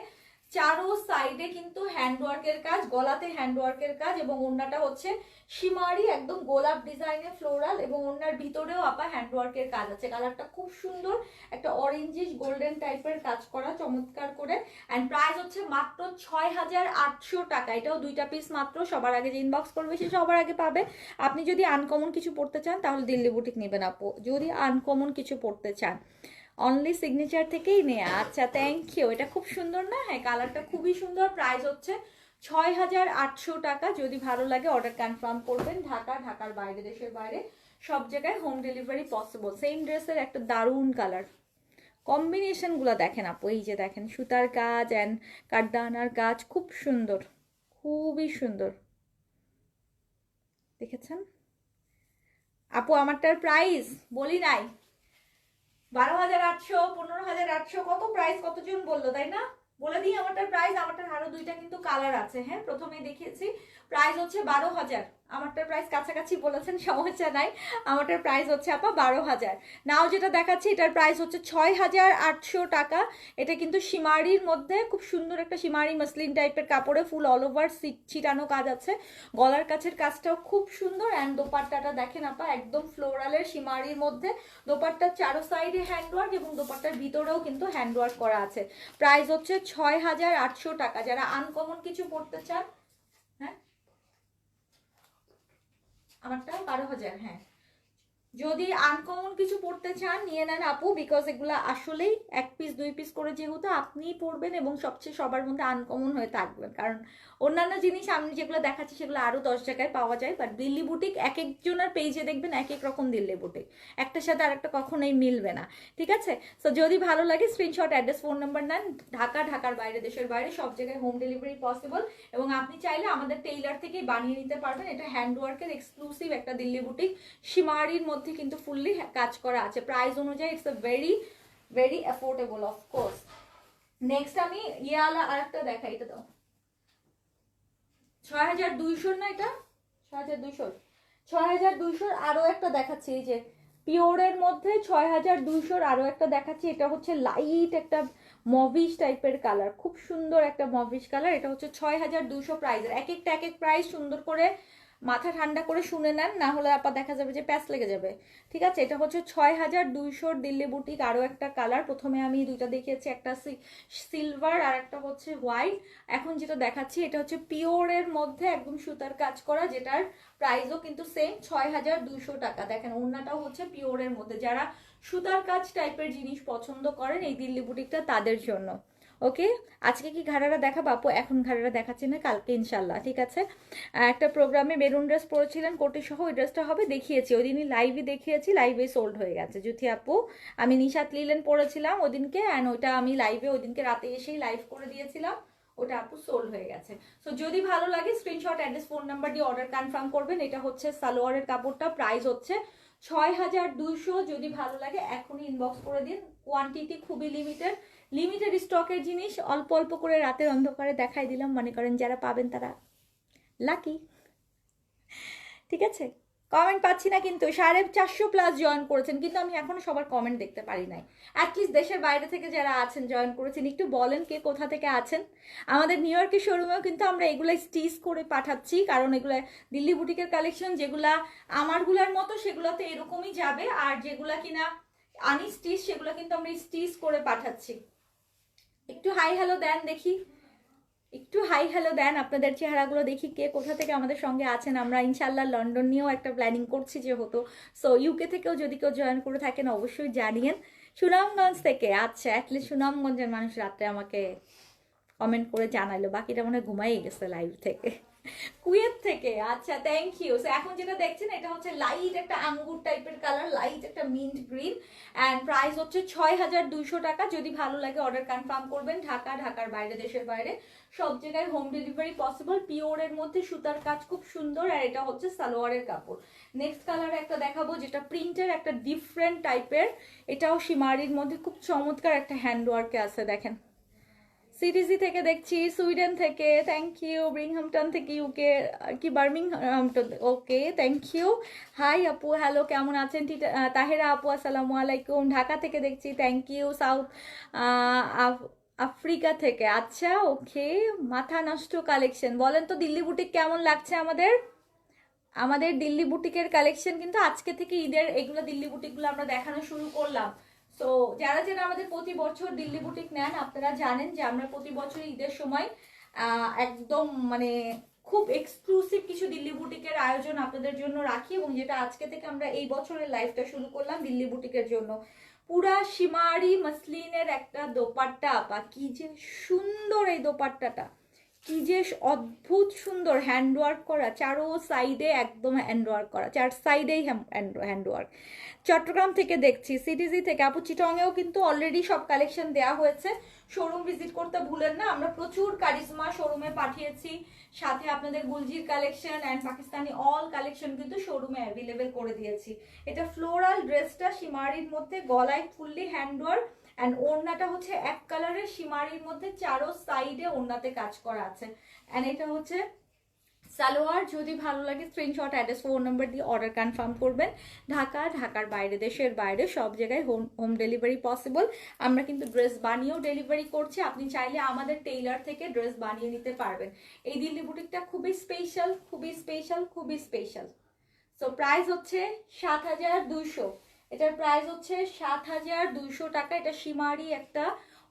চারো সাইডে কিন্তু হ্যান্ডওয়ার্কের কাজ, গলাতে হ্যান্ডওয়ার্কের কাজ, এবং ওড়নাটা হচ্ছে শিমারি একদম গোলাপ ডিজাইনের ফ্লোরাল, এবং ওড়নার ভিতরেও আপা হ্যান্ডওয়ার্কের কাজ আছে। কালারটা খুব সুন্দর, একটা অরেঞ্জিশ গোল্ডেন টাইপের কাজ করা চমৎকার করে। অ্যান্ড প্রাইস হচ্ছে মাত্র ৬,৮০০ টাকা। এটাও 2টা পিস মাত্র। সবার আগে যে ইনবক্স করবে সে সবার আগে পাবে। আপনি যদি আনকমন কিছু পড়তে চান তাহলে দিল্লি বুটিক নেবেন আপু, যদি আনকমন কিছু পড়তে চান। অনলি সিগনেচার থেকেই নেয়া। আচ্ছা, থ্যাংক ইউ। এটা খুব সুন্দর না? হ্যাঁ, কালারটা খুবই সুন্দর। প্রাইস হচ্ছে ৬,৮০০ টাকা। যদি ভালো লাগে অর্ডার কনফার্ম করবেন। ঢাকা, ঢাকার বাইরে, দেশের বাইরে সব জায়গায় হোম ডেলিভারি পসিবল। সেম ড্রেসের একটা দারুণ কালার কম্বিনেশনগুলো দেখেন আপু, এই যে দেখেন সুতার কাজ অ্যান্ড কাঠদানার কাজ, খুব সুন্দর, খুবই সুন্দর, দেখেছেন আপু। আমারটার প্রাইস বলি নাই, 12,800, 15,800, কত প্রাইস কতজন বললো, তাই না? বলে দিই আমারটার প্রাইস। আমারটার আরো 2টা কিন্তু কালার আছে। হ্যাঁ, প্রথমেই দেখিয়েছি। প্রাইস হচ্ছে 12,000। আমারটার প্রাইস কাছাকাছি বলেছেন, সমস্যা নাই। আমারটার প্রাইস হচ্ছে আপা 12,000। নাও যেটা দেখাচ্ছি এটার প্রাইস হচ্ছে 6,800 টাকা। এটা কিন্তু শিমারির মধ্যে খুব সুন্দর একটা শিমারি মাসলিন টাইপের কাপড়ে ফুল অল ওভার ছিটানো কাজ আছে। গলার কাছের কাজটাও খুব সুন্দর। অ্যান্ড দোপাট্টাটা দেখেন আপা, একদম ফ্লোরালের শিমারির মধ্যে। দোপাট্টার চারো সাইডে হ্যান্ডওয়ার্ক, এবং দোপাট্টার ভিতরেও কিন্তু হ্যান্ডওয়ার্ক করা আছে। প্রাইস হচ্ছে 6,800 টাকা। যারা আনকমন কিছু পড়তে চান, হ্যাঁ আমারটা 12,000। হ্যাঁ, যদি আনকমন কিছু পড়তে চান নিয়ে নেন আপু, বিকজ এগুলো আসলেই 1 পিস 2 পিস করে যেহেতু আপনিই পড়বেন, এবং সবচেয়ে সবার মধ্যে আনকমন হয়ে থাকবেন। কারণ অন্যান্য জিনিস আমি যেগুলো দেখাচ্ছি সেগুলো আরও 10 জায়গায় পাওয়া যায়, বাট দিল্লি বুটিক এক একজনের পেজে দেখবেন এক এক রকম দিল্লি বুটিক, একটার সাথে আরেকটা কখনোই মিলবে না, ঠিক আছে। সো যদি ভালো লাগে স্ক্রিনশট, অ্যাড্রেস, ফোন নাম্বার নেন। ঢাকা, ঢাকার বাইরে, দেশের বাইরে সব জায়গায় হোম ডেলিভারি পসিবল, এবং আপনি চাইলে আমাদের টেইলার থেকেই বানিয়ে নিতে পারবেন। এটা হ্যান্ডওয়ার্কের এক্সক্লুসিভ একটা দিল্লি বুটিক, শিমারির মধ্যে কিন্তু ফুললি কাজ করা আছে। প্রাইস অনুযায়ী it's a very very affordable, of course. Next আমি ইয়ালা আরেকটা দেখাই, এটা দাও। 6,200 না এটা? 6,200, 6,200 আরো একটা দেখাচ্ছি, এই যে পিওরের মধ্যে 6,200 আরো একটা দেখাচ্ছি। এটা হচ্ছে লাইট একটা মভিশ টাইপের কালার, খুব সুন্দর একটা মভিশ কালার। এটা হচ্ছে 6,200 প্রাইসের। এক একটা এক এক প্রাইস সুন্দর করে মাথা ঠান্ডা করে শুনে নেন, না হলে আপা দেখা যাবে যে প্যাচ লেগে যাবে, ঠিক আছে। এটা হচ্ছে 6,200 দিল্লি বুটিক। আরো একটা কালার, প্রথমে আমি 2টা দেখিয়েছি, একটা সিলভার আর একটা হচ্ছে হোয়াইট। এখন যেটা দেখাচ্ছি এটা হচ্ছে পিওরের মধ্যে একদম সুতার কাজ করা, যেটার প্রাইসও কিন্তু সেম 6,200 টাকা। দেখেন ওড়নাটাও হচ্ছে পিওরের মধ্যে। যারা সুতার কাজ টাইপের জিনিস পছন্দ করেন এই দিল্লি বুটিকটা তাদের জন্য। ওকে, আজকে কি ঘাড়ারা দেখাবো আপু? এখন ঘাড়ারা দেখাচ্ছি না, কালকে ইনশাল্লাহ, ঠিক আছে। একটা প্রোগ্রামে মেরুন ড্রেস পরেছিলেন কোটি সহ, ওই ড্রেসটা হবে, দেখিয়েছি ওই দিনই, লাইভে দেখিয়েছি, লাইভে সোল্ড হয়ে গেছে জুথি আপু। আমি নিশাত লিলেন পরেছিলাম ওদিনকে, অ্যান্ড ওইটা আমি লাইভে ওদিনকে রাতে এসেই লাইভ করে দিয়েছিলাম, ওটা আপু সোল্ড হয়ে গেছে। সো যদি ভালো লাগে স্ক্রিনশট, অ্যাড্রেস, ফোন নাম্বার দিয়ে অর্ডার কনফার্ম করবেন। এটা হচ্ছে সালোয়ারের কাপড়টা, প্রাইস হচ্ছে 6200। যদি ভালো লাগে এখনই ইনবক্স করে দিন, কোয়ান্টিটি খুবই লিমিটেড, লিমিটেড স্টকের জিনিস, অল্প অল্প করে রাতের অন্ধকারে দেখাই দিলাম, মনে করেন যারা পাবেন তারা লাকি, ঠিক আছে। কমেন্ট পাচ্ছি না কিন্তু, 450+ জয়েন করেছেন, কিন্তু আমি এখনো সবার কমেন্ট দেখতে পারি নাই। অ্যাটলিস্ট দেশের বাইরে থেকে যারা আছেন জয়েন করেছেন, একটু বলেন কে কোথা থেকে আছেন। আমাদের নিউ ইয়র্কের শোরুমেও কিন্তু আমরা এগুলো স্টিচ করে পাঠাচ্ছি, কারণ এগুলো দিল্লি বুটিকের কালেকশন, যেগুলা আমারগুলার মতো সেগুলোতে এরকমই যাবে, আর যেগুলা কিনা আনি স্টিচ সেগুলো কিন্তু আমরা স্টিচ করে পাঠাচ্ছি। একটু হাই হ্যালো দেন দেখি, একটু হাই হ্যালো দেন, আপনাদের চেহারাগুলো দেখি কে কোথা থেকে আমাদের সঙ্গে আছেন। আমরা ইনশাল্লাহ লন্ডন নিয়েও একটা প্ল্যানিং করছি যেহেতু, সো ইউকে থেকেও যদি কেউ জয়েন করে থাকেন অবশ্যই জানিয়েন। সুনামগঞ্জ থেকে, আচ্ছা, অ্যাটলিস্ট সুনামগঞ্জের মানুষ রাত্রে আমাকে কমেন্ট করে জানাইলো, বাকিটা মনে হয় ঘুমাই গেছে লাইভ থেকে। কুয়েত থেকে, আচ্ছা, থ্যাংক ইউ। সো এখন যেটা দেখছেন এটা হচ্ছে লাইট একটা আঙ্গুর টাইপের কালার, লাইট একটা মিন্ট গ্রিন, অ্যান্ড প্রাইস হচ্ছে 6200 টাকা। যদি ভালো লাগে অর্ডার কনফার্ম করবেন। ঢাকা, ঢাকার বাইরে, দেশের বাইরে সব জায়গায় হোম ডেলিভারি পসিবল। পিওরের মধ্যে সুতার কাজ খুব সুন্দর, আর এটা হচ্ছে সালোয়ারের কাপড়। নেক্সট কালার একটা দেখাবো যেটা প্রিন্টের একটা ডিফারেন্ট টাইপের, এটাও শিমারির মধ্যে খুব চমৎকার একটা হ্যান্ডওয়ার্কে আছে, দেখেন। সিটিজি থেকে দেখছি, সুইডেন থেকে, থ্যাংক ইউ। ব্রিংহামটন থেকে, ইউকে কি বার্মিংহামটন, ওকে, থ্যাংক ইউ। হাই আপু, হ্যালো, কেমন আছেন? তাহেরা আপু, আসসালামু আলাইকুম। ঢাকা থেকে দেখছি, থ্যাংক ইউ। সাউথ আফ্রিকা থেকে, আচ্ছা, ওকে। মাথা নষ্ট কালেকশন, বলেন তো দিল্লি বুটিক কেমন লাগছে আমাদের? আমাদের দিল্লি বুটিকের কালেকশন কিন্তু আজকে থেকে ঈদের এগুলো দিল্লি বুটিকগুলো আমরা দেখানো শুরু করলাম। সো যারা যারা আমাদের প্রতি বছর দিল্লি বুটিক নেন আপনারা জানেন যে আমরা প্রতি বছর ঈদের সময় একদম মানে খুব এক্সক্লুসিভ কিছু দিল্লি বুটিকের আয়োজন আপনাদের জন্য রাখি, এবং যেটা আজকে থেকে আমরা এই বছরের লাইফটা শুরু করলাম দিল্লি বুটিকের জন্য। পুরা শিমারি মসলিনের একটা দোপাট্টা, বা কি যে সুন্দর এই দোপাট্টাটা, কি যে অদ্ভুত সুন্দর হ্যান্ডওয়ার্ক করা, চারো সাইডে একদম হ্যান্ডওয়ার্ক করা, চার সাইডেই হ্যান্ডওয়ার্ক। চট্টগ্রাম থেকে দেখছি, সিটিজি থেকে আপু, চিটংয়েও কিন্তু অলরেডি সব কালেকশন দেওয়া হয়েছে। শোরুম ভিজিট করতে ভুলেন না, আমরা প্রচুর কারিজমা শোরুমে পাঠিয়েছি, সাথে আপনাদের গুলজির collection and Pakistani all collection কিন্তু শোরুমে অ্যাভেলেবেল করে দিয়েছি। এটা ফ্লোরাল ড্রেসটা শিমারির মধ্যে, গলায় ফুললি হ্যান্ডওয়ার্ক, অ্যান্ড ওড়নাটা হচ্ছে এক কালারের শিমারির মধ্যে, চারো সাইডে ওড়নাতে কাজ করা আছে, অ্যান্ড এটা হচ্ছে সালোয়ার। যদি ভালো লাগে স্ক্রিনশট, অ্যাড্রেস, ফোন নাম্বার দিয়ে অর্ডার কনফার্ম করবেন। ঢাকা, ঢাকার বাইরে, দেশের বাইরে সব জায়গায় হোম ডেলিভারি পসিবল। আমরা কিন্তু ড্রেস বানিয়েও ডেলিভারি করছি, আপনি চাইলে আমাদের টেইলার থেকে ড্রেস বানিয়ে নিতে পারবেন। এই দিল্লি বুটিকটা খুবই স্পেশাল, খুবই স্পেশাল, খুবই স্পেশাল। সো প্রাইস হচ্ছে 7200, এটার প্রাইস হচ্ছে 7200 টাকা। এটা শিমারি একটা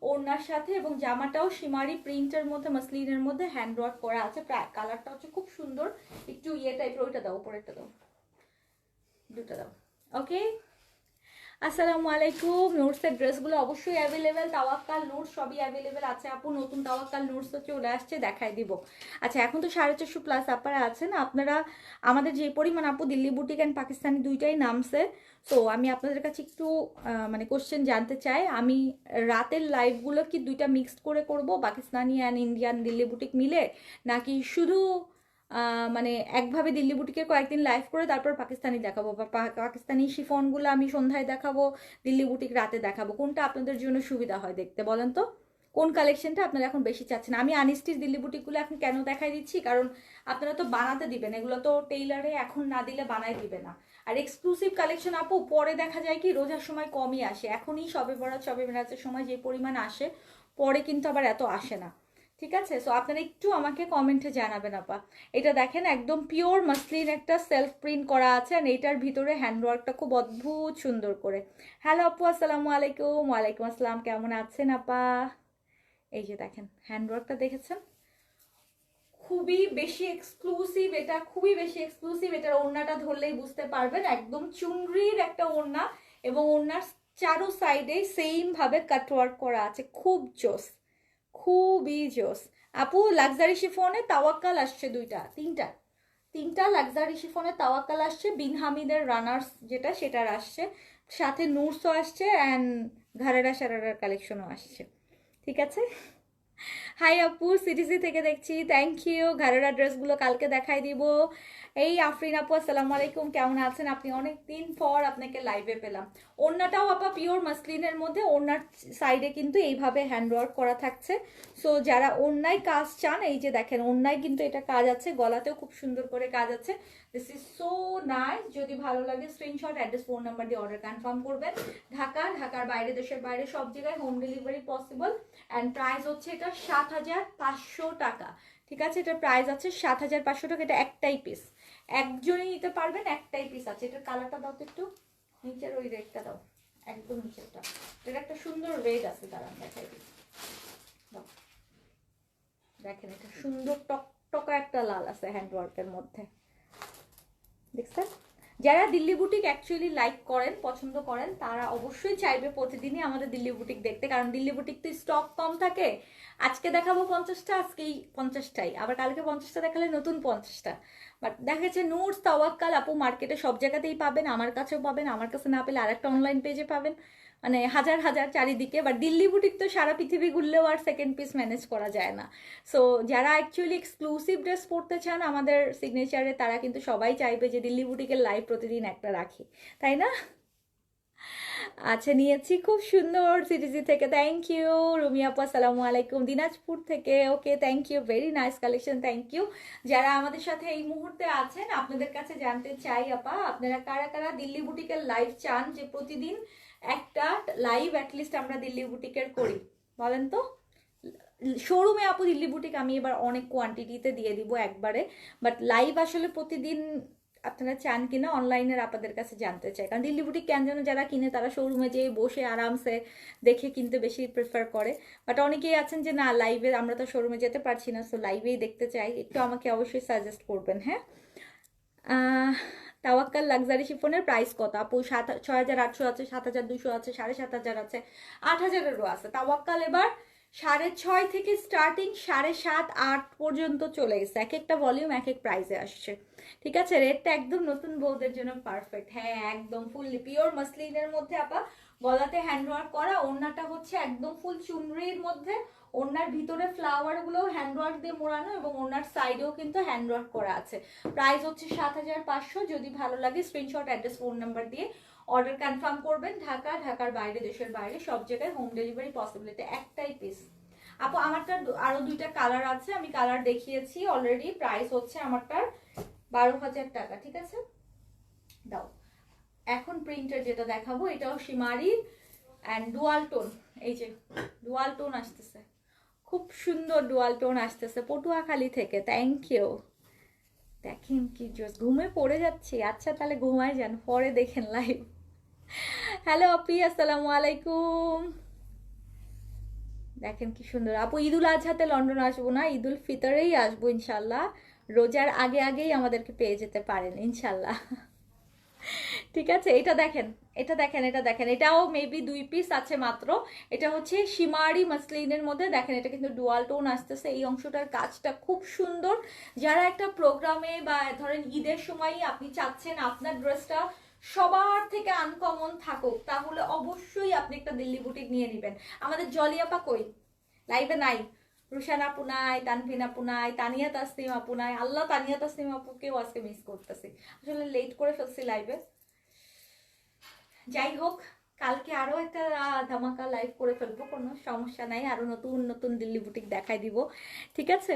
ওড়নার সাথে, এবং জামাটাও শিমারি প্রিন্টের মধ্যে, মাসলিনের মধ্যে হ্যান্ডওয়ার্ক করা আছে। কালারটা হচ্ছে খুব সুন্দর, একটু ইয়ে টাইপের। ওইটা দাও, উপরেরটা দাও, দুটো দাও, ওকে। আসসালামু আলাইকুম। নোটসের ড্রেসগুলো অবশ্যই অ্যাভেলেবেল, তাওয়াক্কাল নোটস সবই অ্যাভেলেবেল আছে আপু। নতুন তাওয়াক্কাল নোটসও চলে আসছে, দেখাই দিব। আচ্ছা, এখন তো 450+ আপনারা আছেন, আপনারা আমাদের যে পরিমাণ আপু দিল্লি বুটিক অ্যান্ড পাকিস্তানি দুইটাই নামছে। সো আমি আপনাদের কাছে একটু মানে কোশ্চেন জানতে চাই, আমি রাতের লাইভগুলো কি দুইটা মিক্সড করে করব, Pakistani and Indian Delhi boutique মিলে, নাকি শুধু মানে একভাবে দিল্লি বুটিকের কয়েকদিন লাইভ করে তারপর পাকিস্তানি দেখাবো, বা পাকিস্তানি শিফনগুলো আমি সন্ধ্যায় দেখাবো, দিল্লি বুটিক রাতে দেখাবো? কোনটা আপনাদের জন্য সুবিধা হয় দেখতে, বলেন তো? কোন কালেকশনটা আপনারা এখন বেশি চাচ্ছেন? আমি আনিস্টির দিল্লি বুটিকগুলো এখন কেন দেখাই দিচ্ছি, কারণ আপনারা তো বানাতে দিবেন, এগুলো তো টেইলারে এখন না দিলে বানাই দিবে না। আর এক্সক্লুসিভ কালেকশন আপু পরে দেখা যায় কি রোজার সময় কমই আসে, এখনই সবে বরাত সবে মেরাজের সময় যে পরিমাণ আসে, পরে কিন্তু আবার এত আসে না, ঠিক আছে। সো আপনারা একটু আমাকে কমেন্টে জানাবেন আপা। এটা দেখেন একদম পিওর মাসলিন একটা সেলফ প্রিন্ট করা আছে, আর এইটার ভিতরে হ্যান্ডওয়ার্কটা খুব অদ্ভুত সুন্দর করে। হ্যালো আপু, আসসালামু আলাইকুম। ওয়ালাইকুম আসসালাম, কেমন আছেন আপা? এই যে দেখেন হ্যান্ডওয়ার্কটা, দেখেছেন? খুবই বেশি এক্সক্লুসিভ, এটা খুবই বেশি এক্সক্লুসিভ। এটার ওড়নাটা ধরলেই বুঝতে পারবেন, একদম চুনরির একটা ওড়না, এবং ওড়নার চারো সাইডে সেম ভাবে কাটওয়ার্ক করা আছে, খুব জোস, খুবই জোস। আপু লাক্সারি শিফনে তাওয়াক্কাল আসছে তিনটা লাক্সারি শিফনে তাওয়াক্কাল আসছে, বিন হামিদের রানার্স যেটা সেটার আসছে, সাথে নুরসও আসছে অ্যান্ড ঘারেরা সারারার কালেকশনও আসছে। ঠিক আছে। হাই আপু, সিটিসি থেকে দেখছি, থ্যাংক ইউ। ঘারেরা ড্রেসগুলো কালকে দেখাই দিব। এই আফরিন আপু আসসালামু আলাইকুম, কেমন আছেন আপনি? অনেক দিন পর আপনাকে লাইভে পেলাম। ওড়নাটাও আপা পিওর মাসলিনের মধ্যে, ওড়নার সাইডে কিন্তু এইভাবে হ্যান্ডওয়ার্ক করা থাকছে। সো যারা ওড়নায় কাজ চান, এই যে দেখেন ওড়নায় কিন্তু এটা কাজ আছে, গলাতেও খুব সুন্দর করে কাজ আছে। This is so nice. যদি ভালো লাগে স্ক্রিনশট, অ্যাড্রেস, ফোন নাম্বার দিয়ে অর্ডার কনফার্ম করবেন। ঢাকার বাইরে, দেশের বাইরে সব জায়গায় home delivery possible. And price হচ্ছে এটা 7,500 টাকা। ঠিক আছে, এটা প্রাইস আছে 7,500 টাকা। এটা একটাই পিস, একজনই নিতে পারবেন, একটাই পিস আছে। এটার কালারটা দাও তো একটু, নিচের ওই রেডটা দাও, একদম নিচেরটা। এটার একটা সুন্দর রেড আছে, দাঁড়ান দেখাই দিই। দেখেন এটা সুন্দর টকটকা একটা লাল আছে হ্যান্ডওয়ার্কের মধ্যে, দেখছেন? যারা দিল্লি বুটিক অ্যাকচুয়ালি লাইক করেন, পছন্দ করেন, তারা অবশ্যই চাইবে প্রতিদিনই আমাদের দিল্লি বুটিক দেখতে, কারণ দিল্লি বুটিক তো স্টক কম থাকে। আজকে দেখাবো 50টা, আজকেই 50টাই, আবার কালকে 50টা দেখালে নতুন 50টা। বাট দেখা যাচ্ছে নুরস, তাওয়াক্কাল আপু মার্কেটে সব জায়গাতেই পাবেন, আমার কাছেও পাবেন, আমার কাছে না পেলে আরেকটা অনলাইন পেজে পাবেন, মানে হাজার হাজার চারিদিকে। বাট দিল্লি বুটিক তো সারা পৃথিবী ঘুরলেও আর সেকেন্ড পিস ম্যানেজ করা যায় না। সো যারা অ্যাকচুয়ালি এক্সক্লুসিভ ড্রেস পরতে চান আমাদের সিগনেচারে, তারা কিন্তু সবাই চাইবে যে দিল্লি বুটিকের লাইভ প্রতিদিন একটা রাখি, তাই না? আচ্ছা, নিয়েছি, খুব সুন্দর। সিটিজি থেকে থ্যাংক ইউ। রুমি আপু আসসালামু আলাইকুম, দিনাজপুর থেকে, okay thank you, very nice collection, thank you. যারা আমাদের সাথে এই মুহূর্তে আছেন, আপনাদের কাছে জানতে চাই আপা, আপনারা কারা কারা দিল্লি বুটিকের লাইভ চান, যে প্রতিদিন একটা লাইভ অ্যাটলিস্ট আমরা দিল্লি বুটিকের করি, বলেন তো? শোরুমে আপু দিল্লি বুটিক আমি এবার অনেক কোয়ান্টিটিতে দিয়ে দিব একবারে, বাট লাইভ আসলে প্রতিদিন আপনারা চান কিনা অনলাইনের আপনাদের কাছে জানতে চাই। কারণ দিল্লি বুটিক কেন যেন যারা কিনে তারা শোরুমে যেয়ে বসে আরামসে দেখে কিনতে বেশি প্রেফার করে, বাট অনেকেই আছেন যে না লাইভে আমরা তো শোরুমে যেতে পারছি না, সো লাইভেই দেখতে চাই, একটু আমাকে অবশ্যই সাজেস্ট করবেন। হ্যাঁ, তাওয়াক্কাল লাক্সারি শিফনের প্রাইস কত আপু? 6,800 আছে, 7,200 আছে, 7,500 আছে, 8,000-এরও আছে। তাওয়াক্কাল এবার 6,500 থেকে স্টার্টিং 7,500, 8 পর্যন্ত চলে গেছে, এক একটা ভলিউম এক এক প্রাইসে আসছে। ঠিক আছে, রেটটা একদম নতুন বউদের জন্য পারফেক্ট। হ্যাঁ, একদম ফুললি পিওর মাসলিনের মধ্যে আপা, গলাতে হ্যান্ডওয়ার্ক করা, ওড়নাটা হচ্ছে একদম ফুল চুনরির মধ্যে, ওড়নার ভিতরে ফ্লাওয়ার গুলো হ্যান্ডওয়ার্ক দিয়ে মোড়ানো এবং ওড়নার সাইডেও কিন্তু হ্যান্ডওয়ার্ক করা আছে। প্রাইস হচ্ছে 7,500। যদি ভালো লাগে স্ক্রিনশট, অ্যাড্রেস, ফোন নাম্বার দিয়ে অর্ডার কনফার্ম করবেন। ঢাকার বাইরে, দেশের বাইরে সব জায়গায় হোম ডেলিভারি পসিবিলিটি, একটাই পিস। আপু আমারটার আরো 2টা কালার আছে, আমি কালার দেখিয়েছি অলরেডি। প্রাইস হচ্ছে আমারটার 12,000 টাকা। ঠিক আছে, দাও। এখন প্রিন্টার যেটা দেখাবো, এটাও শিমারি অ্যান্ড ডুয়াল টোন। এই যে ডুয়াল টোন আসতেছে, খুব সুন্দর ডুয়াল টোন আসতেছে পটুয়াখালী থেকে, থ্যাংক ইউ। দেখেন কি জোস, ঘুমে পড়ে যাচ্ছি। আচ্ছা তাহলে ঘুমায় যান, পরে দেখেন লাইভ। হ্যালো আপি, আসসালামু আলাইকুম। দেখেন কি সুন্দর। আপু ঈদুল আজহাতে লন্ডন আসবো না, ঈদুল ফিতরেই আসবো ইনশাল্লাহ। রোজার আগে আগেই আমাদেরকে পেয়ে যেতে পারেন ইনশাল্লাহ। ঠিক আছে, এটা দেখেন, এটা দেখেন, এটা দেখেন, এটাও মেবি 2 পিস আছে মাত্র। এটা হচ্ছে শিমারি মাসলিনের মধ্যে, দেখেন এটা কিন্তু ডুয়াল টোন আসতেছে। এই অংশটার কাজটা খুব সুন্দর। যারা একটা প্রোগ্রামে বা ধরেন ঈদের সময়ই আপনি চাচ্ছেন আপনার ড্রেসটা সবার থেকে আনকমন থাকুক, তাহলে অবশ্যই আপনি একটা দিল্লি বুটিক নিয়ে নেবেন। আমাদের জলিয়াপা কই? লাইভে নাই। রুশান আপু নাই, তানভিন আপু নাই, তানিয়া তাসনিম আপু নাই। আল্লাহ, তানিয়া তাসনিম আপুকেও আজকে মিস করতেছি, আসলে লেট করে ফেলছি লাইভে। যাই হোক, কালকে আরো একটা ধামাকা লাইভ করে ফেলবো, কোনো সমস্যা নাই, আরো নতুন নতুন দিল্লি বুটিক দেখাই দিব। ঠিক আছে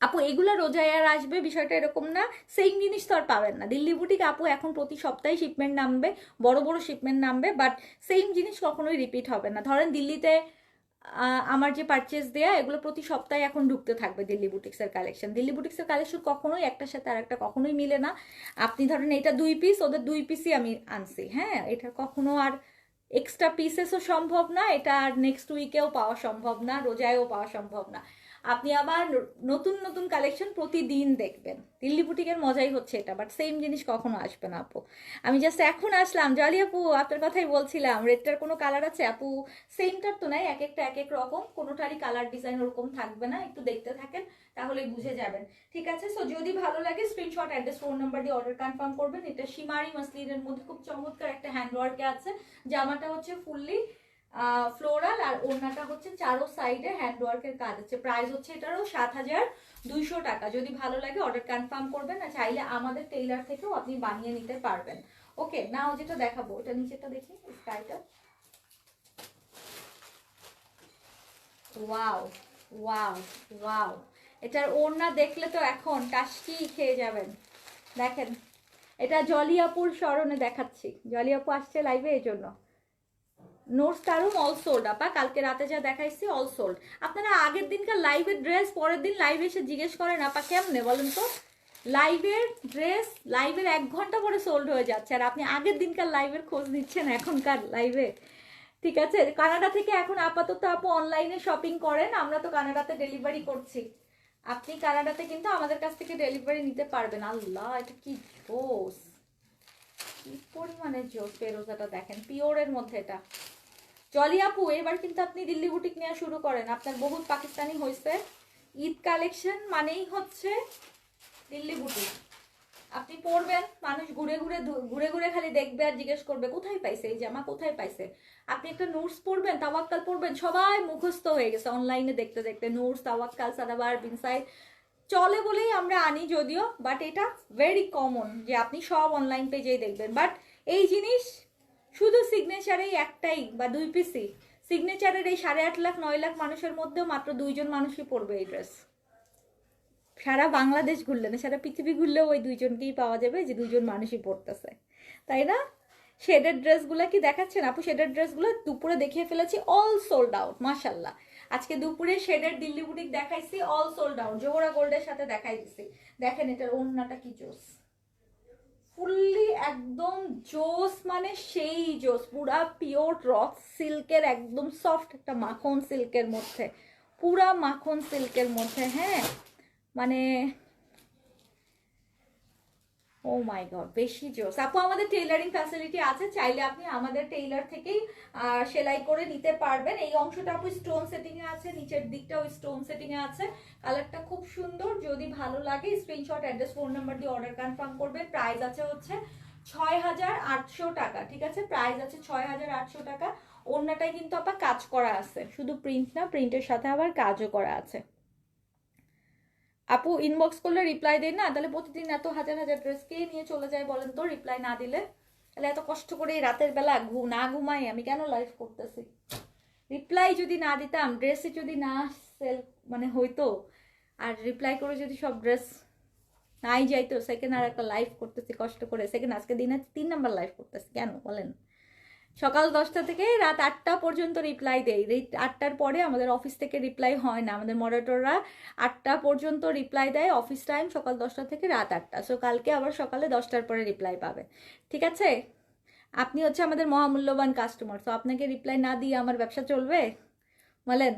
আপু, এগুলো রোজায় আর আসবে বিষয়টা এরকম না, সেম জিনিস তো আর পাবেন না। দিল্লি বুটিক আপু এখন প্রতি সপ্তাহে শিপমেন্ট নামবে, বড় বড় শিপমেন্ট নামবে, বাট সেম জিনিস কখনোই রিপিট হবে না। ধরেন দিল্লিতে আমার যে পারচেস দেয়া, এগুলো প্রতি সপ্তাহে এখন ঢুকতে থাকবে দিল্লি বুটিক্সের কালেকশন। দিল্লি বুটিক্সের কালেকশন কখনোই একটার সাথে আর একটা কখনোই মিলে না। আপনি ধরেন এটা 2 পিস, ওদের 2 পিসই আমি আনছি। হ্যাঁ, এটা কখনো আর এক্সট্রা পিসেসও সম্ভব না, এটা আর নেক্সট উইকেও পাওয়া সম্ভব না, রোজায়ও পাওয়া সম্ভব না। আপনি আবার নতুন নতুন কালেকশন প্রতিদিন দেখবেন। দিল্লি বুটিকের মজাই হচ্ছে এটা, বাট সেম জিনিস কখনো আসবে না আপু। আমি জাস্ট এখন আসলাম, জলি আপু আপনার কথাই বলছিলাম, রেডটার কোনো কালার আছে আপু? সেমটার তো নাই, এক একটা এক এক রকম, কোনোটারই কালার ডিজাইন ওরকম থাকবে না, একটু দেখতে থাকেন তাহলে বুঝে যাবেন। ঠিক আছে, সো যদি ভালো লাগে স্ক্রিনশট, অ্যাড্রেস, ফোন নাম্বার দিয়ে অর্ডার কনফার্ম করবেন। এটা শিমারি মাসলিনের মধ্যে খুব চমৎকার একটা হ্যান্ডওয়ার্কে আছে। জামাটা হচ্ছে ফুললি ফ্লোরাল, আর ওড়নাটা হচ্ছে চারো সাইডে হ্যান্ডওয়ার্কের কাজ আছে। প্রাইস হচ্ছে এটারও 7,200 টাকা। যদি ভালো লাগে অর্ডার কনফার্ম করবেন, আর চাইলে আমাদের টেইলার থেকেও আপনি বানিয়ে নিতে পারবেন। ওকে, নাও যেটা দেখাবো ওটা নিচেটা দেখি, স্কাইটা। ওয়াও ওয়াও ওয়াও, এটার ওড়না দেখলে তো এখন টাসকি খেয়ে যাবেন। দেখেন, এটা জলি আপুর স্মরণে দেখাচ্ছি, জলি আপু আসছে লাইভে এই জন্য। নোটস তারুম অল সোল্ড আপা, কালকে রাতে যা দেখাইছি অল সোল্ড। আপনারা আগের দিনকার লাইভের ড্রেস পরের দিন লাইভে এসে জিজ্ঞেস করেন আপা কেমনে বলেন তো? লাইভের ড্রেস লাইভের 1 ঘন্টা পরে সোল্ড হয়ে যাচ্ছে, আর আপনি আগের দিনকার লাইভের খোঁজ নিচ্ছেন এখনকার লাইভে। ঠিক আছে, কানাডা থেকে এখন আপাতত আপু অনলাইনে শপিং করেন, আমরা তো কানাডাতে ডেলিভারি করছি। আপনি কানাডাতে কিন্তু আমাদের কাছ থেকে ডেলিভারি নিতে পারবেন। আল্লাহ, এটা কি জোস, কি পরিমাণে জোস। ফেরোজাটা দেখেন, পিওরের মধ্যে এটা। জলি আপু এবার কিন্তু আপনি দিল্লি বুটিক নেওয়া শুরু করেন, আপনার বহুত পাকিস্তানি হয়েছে। ঈদ কালেকশন মানেই হচ্ছে দিল্লি বুটিক। আপনি পরবেন, মানুষ ঘুরে ঘুরে ঘুরে ঘুরে খালি দেখবে আর জিজ্ঞেস করবে কোথায় পাইছে এই জামা, কোথায় পাইছে। আপনি একটা নোটস পড়বেন, তাওয়াক্কাল পড়বেন, সবাই মুখস্থ হয়ে গেছে অনলাইনে দেখতে দেখতে। নোটস, তাওয়াক্কাল, সাদাবার, বিনসাইড চলে বলেই আমরা আনি যদিও, বাট এটা ভেরি কমন যে আপনি সব অনলাইন পেজেই দেখবেন। বাট এই জিনিস শুধু সিগনেচারেই একটাই বা 2 পিসই, সিগনেচারের এই 8.5 লাখ 9 লাখ মানুষের মধ্যেও মাত্র 2 জন মানুষই পরবে এই ড্রেস। সারা বাংলাদেশ ঘুরলে না, সারা পৃথিবী ঘুরলেও ওই 2 জনকেই পাওয়া যাবে যে 2 জন মানুষই পরতেছে, তাই না? শেডের ড্রেসগুলো কি দেখাচ্ছেন আপু? শেডের ড্রেসগুলো দুপুরে দেখিয়ে ফেলেছি, অল সোল্ড আউট মাশাল্লাহ। আজকে দুপুরে শেডের দিল্লি বুটিক দেখাইছি, অল সোল্ড আউট। জোহরা গোল্ডের সাথে দেখাই দিছি। দেখেন এটার ওড়নাটা কি জোস, ফুললি একদম জোস, মানে সেই জোস, পুরা পিওর রক সিল্কের, একদম সফট একটা মাখন সিল্কের মধ্যে, পুরা মাখন সিল্কের মধ্যে। হ্যাঁ মানে ও মাই গড, বেশি জোস আপু। আমাদের টেইলারিং ফ্যাসিলিটি আছে, চাইলে আপনি আমাদের টেইলার থেকেই সেলাই করে নিতে পারবেন। এই অংশটা আপু স্টোন সেটিং এ আছে, নিচের দিকটাও স্টোন সেটিং এ আছে। কালারটা খুব সুন্দর, যদি ভালো লাগে স্ক্রিনশট, অ্যাড্রেস, ফোন নাম্বার দিয়ে অর্ডার কনফার্ম করবেন। প্রাইস আছে হচ্ছে 6,800 টাকা। ঠিক আছে, প্রাইস আছে 6,800 টাকা। ওড়নাটাই কিন্তু আপা কাজ করা আছে, শুধু প্রিন্ট না, প্রিন্টের সাথে আবার কাজও করা আছে। আপু ইনবক্স করলে রিপ্লাই দেয় না, তাহলে প্রতিদিন এত হাজার হাজার ড্রেস কে নিয়ে চলে যায় বলেন তো রিপ্লাই না দিলে? তাহলে এত কষ্ট করে রাতের বেলা না ঘুমাই আমি কেন লাইভ করতেছি? রিপ্লাই যদি না দিতাম, ড্রেসে যদি না সেল মানে হইতো, আর রিপ্লাই করে যদি সব ড্রেস নাই যাইতো, সেকেন্ড আর একটা লাইভ করতেছি কষ্ট করে, সেকেন্ড আজকে দিনে 3 নাম্বার লাইভ করতেছি কেন বলেন? সকাল 10টা থেকে রাত 8টা পর্যন্ত রিপ্লাই দেই। 8টার পরে আমাদের অফিস থেকে রিপ্লাই হয় না, আমাদের মডারেটররা 8টা পর্যন্ত রিপ্লাই দেয়, অফিস টাইম সকাল 10টা থেকে রাত 8টা। সো কালকে আবার সকালে 10টার পরে রিপ্লাই পাবে। ঠিক আছে, আপনি হচ্ছে আমাদের মহামূল্যবান কাস্টমার, তো আপনাকে রিপ্লাই না দিয়ে আমার ব্যবসা চলবে বলেন?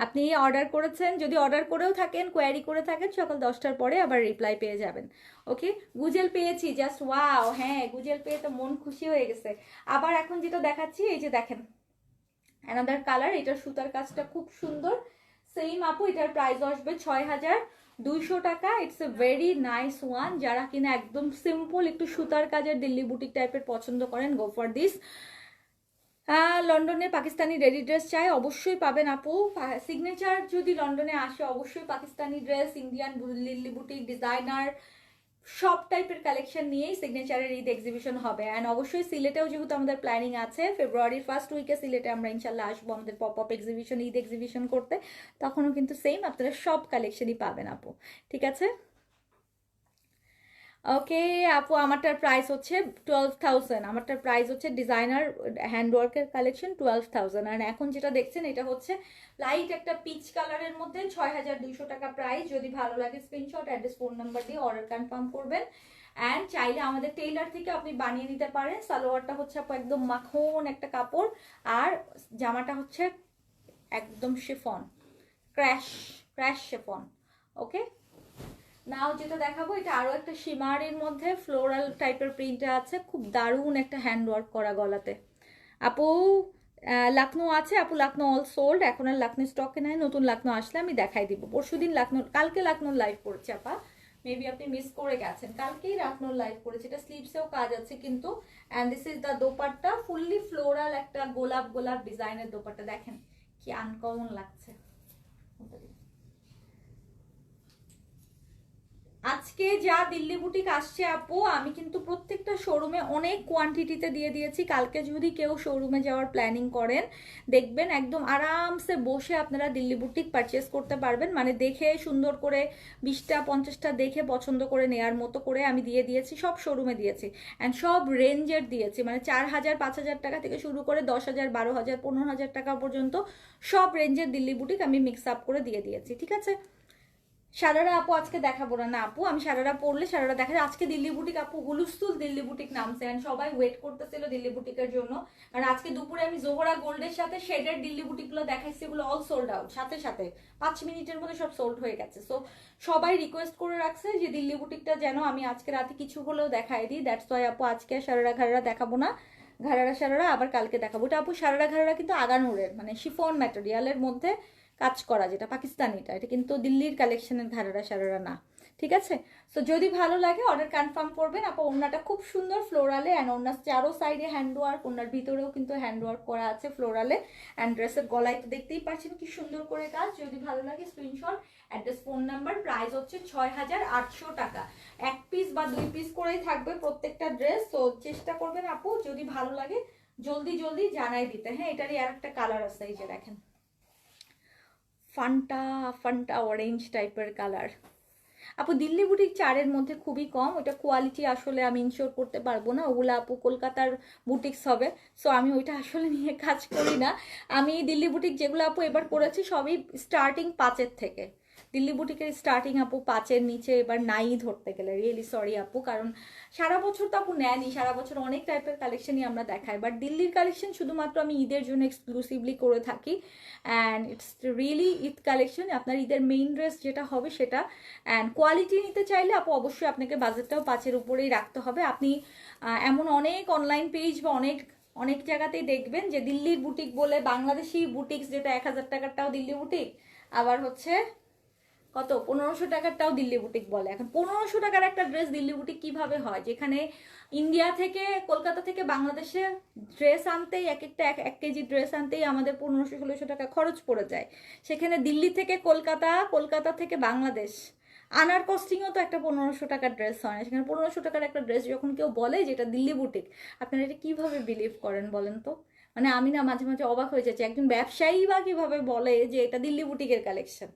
আপনি অর্ডার করেছেন, যদি অর্ডার করেও থাকেন, কোয়ারি করে থাকেন, সকাল 10টার পরে আবার রিপ্লাই পেয়ে যাবেন। ওকে, গুজেল পেয়েছি, জাস্ট ওয়াও। হ্যাঁ, গুজেল পেয়ে তো মন খুশি হয়ে গেছে। আবার এখন যেটা দেখাচ্ছি, এই যে দেখেন অ্যানাদার কালার, এটার সুতার কাজটা খুব সুন্দর। সেম আপু, এটার প্রাইস আসবে 6,200 টাকা। It's a very nice one. যারা কিনা একদম সিম্পল একটু সুতার কাজের দিল্লি বুটিক টাইপের পছন্দ করেন, গো ফর দিস। লন্ডনে পাকিস্তানি রেডি ড্রেস চাই, অবশ্যই পাবেন আপু। সিগনেচার যদি লন্ডনে আসে অবশ্যই Pakistani dress, Indian Delhi boutique, designer সব টাইপের কালেকশন নিয়েই সিগনেচারের ঈদ এক্সিবিশন হবে। অ্যান্ড অবশ্যই সিলেটেও যেহেতু আমাদের প্ল্যানিং আছে, ফেব্রুয়ারির ফার্স্ট উইকে সিলেটে আমরা ইনশাল্লাহ আসবো আমাদের pop up exhibition, Eid exhibition করতে। তখনও কিন্তু সেম আপনারা সব কালেকশনই পাবেন আপু। ঠিক আছে, ওকে আপু, আমারটার প্রাইস হচ্ছে 12,000। আমারটার প্রাইস হচ্ছে ডিজাইনার হ্যান্ডওয়ার্কের কালেকশন 12,000। আর এখন যেটা দেখছেন এটা হচ্ছে লাইট একটা পিচ কালারের মধ্যে 6,200 টাকা প্রাইস। যদি ভালো লাগে স্ক্রিনশট, অ্যাড্রেস, ফোন নাম্বার দিয়ে অর্ডার কনফার্ম করবেন। অ্যান্ড চাইলে আমাদের টেইলার থেকে আপনি বানিয়ে নিতে পারেন। সালোয়ারটা হচ্ছে আপু একদম মাখন একটা কাপড়, আর জামাটা হচ্ছে একদম শিফন ক্র্যাশ ক্র্যাশ শেফন। ওকে, নাও যেটা দেখাবো এটা আরো একটা শিমারের মধ্যে ফ্লোরাল টাইপের প্রিন্টে আছে, খুব দারুণ একটা হ্যান্ড ওয়ার্ক করা গলাতে। আপু লাকনো আছে আপু, লাকনো অল সোল্ড, এখন আর লাকনো স্টকে নাই, নতুন লাকনো আসলে আমি দেখাই দিব। পরশুদিন লাকনো, কালকে লাকনোর লাইভ করেছে আপা, মেবি আপনি মিস করে গেছেন, কালকেই লাকনোর লাইভ করেছে। এটা স্লিভসেও কাজ আছে কিন্তু। And this is the dupatta, fully floral একটা গোলাপ গোলাপ ডিজাইনের দোপাট্টা, দেখেন কি আনকমন লাগছে। আজকে যা দিল্লি বুটিক আসছে আপু, আমি কিন্তু প্রত্যেকটা শোরুমে অনেক কোয়ান্টিটিতে দিয়ে দিয়েছি। কালকে যদি কেউ শোরুমে যাওয়ার প্ল্যানিং করেন, দেখবেন একদম আরামসে বসে আপনারা দিল্লি বুটিক পারচেস করতে পারবেন। মানে দেখে সুন্দর করে 20টা 50টা দেখে পছন্দ করে নেয়ার মতো করে আমি দিয়ে দিয়েছি, সব শোরুমে দিয়েছি। অ্যান্ড সব রেঞ্জের দিয়েছি, মানে 4000 5000 টাকা থেকে শুরু করে 10,000 12,000 15,000 টাকা পর্যন্ত সব রেঞ্জের দিল্লি বুটিক আমি মিক্স আপ করে দিয়ে দিয়েছি। ঠিক আছে, সারারা আপু আজকে দেখাবো না, না আপু আমি সারারা পড়লে সারারা দেখা যায়। আজকে দিল্লি বুটিক আপু হুলুস্থুল দিল্লি বুটিক নামছে, এন্ড সবাই ওয়েট করতেছিল দিল্লি বুটিকের জন্য। কারণ আজকে দুপুরে আমি জোহরা গোল্ডের সাথে শেডের দিল্লি বুটিক গুলো দেখাইছি, এগুলো অল সোল্ড আউট, সাথে সাথে 5 মিনিটের মধ্যে সব সোল্ড হয়ে গেছে। সো সবাই রিকোয়েস্ট করে রাখছে যে দিল্লি বুটিকটা যেন আমি আজকে রাতে কিছু হলেও দেখাই দিই। দ্যাটস ওয়াই আপু আজকে সারারা ঘাড়ারা দেখাবো না, ঘাড়ারা সারারা আবার কালকে দেখাবো। এটা আপু সারারা ঘাড়ারা কিন্তু আগানুরের মানে শিফন ম্যাটেরিয়ালের মধ্যে কাজ করা, যেটা পাকিস্তানিটা, এটা কিন্তু দিল্লির কালেকশনের ঘাড়ারা সারারা না। ঠিক আছে, সো যদি ভালো লাগে অর্ডার কনফার্ম করবেন আপু। ওড়নাটা খুব সুন্দর ফ্লোরালে, অ্যান্ড ওড়নার চারো সাইডে হ্যান্ড ওয়ার্ক, ওড়নার ভিতরেও কিন্তু হ্যান্ড ওয়ার্ক করা আছে ফ্লোরালে। অ্যান্ড ড্রেসের গলায় তো দেখতেই পাচ্ছেন কি সুন্দর করে কাজ। যদি ভালো লাগে screenshot, address, phone number. Price হচ্ছে 6800 টাকা। 1 পিস বা 2 পিস করেই থাকবে প্রত্যেকটা ড্রেস। তো চেষ্টা করবেন আপু যদি ভালো লাগে জলদি জলদি জানাই দিতে। হ্যাঁ, এটারই আর একটা কালার আছে, এই যে দেখেন ফান্টা ফান্টা অরেঞ্জ টাইপের কালার। আপু দিল্লি বুটিক 4-এর মধ্যে খুবই কম, ওটা কোয়ালিটি আসলে আমি ইনশিওর করতে পারবো না, ওগুলো আপু কলকাতার বুটিক্স হবে। সো আমি ওইটা আসলে নিয়ে কাজ করি না। আমি দিল্লি বুটিক যেগুলো আপু এবার করেছি সবই স্টার্টিং 5-এর থেকে। দিল্লি বুটিকের স্টার্টিং আপু 5-এর নিচে এবার নাই ধরতে গেলে, রিয়েলি সরি আপু, কারণ সারা বছর তো আপু নেয়নি, সারা বছর অনেক টাইপের কালেকশনই আমরা দেখাই, বাট দিল্লির কালেকশন শুধুমাত্র আমি ঈদের জন্য এক্সক্লুসিভলি করে থাকি। And it's really Eid collection, আপনার ঈদের মেইন ড্রেস যেটা হবে সেটা। অ্যান্ড কোয়ালিটি নিতে চাইলে আপু অবশ্যই আপনাকে বাজেটটাও 5-এর উপরেই রাখতে হবে। আপনি এমন অনেক অনলাইন পেজ বা অনেক অনেক জায়গাতেই দেখবেন যে দিল্লির বুটিক বলে বাংলাদেশি বুটিক্স, যেটা 1000 টাকারটাও দিল্লি বুটিক, আবার হচ্ছে কত 1500 টাকারটাও দিল্লি বুটিক বলে। এখন 1500 টাকার একটা ড্রেস দিল্লি বুটিক কিভাবে হয়, যেখানে ইন্ডিয়া থেকে কলকাতা থেকে বাংলাদেশে ড্রেস আনতেই এক একটা 1 কেজি ড্রেস আনতেই আমাদের 1500-1600 টাকা খরচ পড়ে যায়। সেখানে দিল্লি থেকে কলকাতা, কলকাতা থেকে বাংলাদেশ আনার কস্টিংও তো একটা 1500 টাকার ড্রেস হয় না। সেখানে 1500 টাকার একটা ড্রেস যখন কেউ বলে যে এটা দিল্লি বুটিক, আপনারা এটা কিভাবে বিলিভ করেন বলেন তো? মানে আমি না মাঝে মাঝে অবাক হয়ে যাচ্ছি, একজন ব্যবসায়ী বা কিভাবে বলে যে এটা দিল্লি বুটিকের কালেকশন?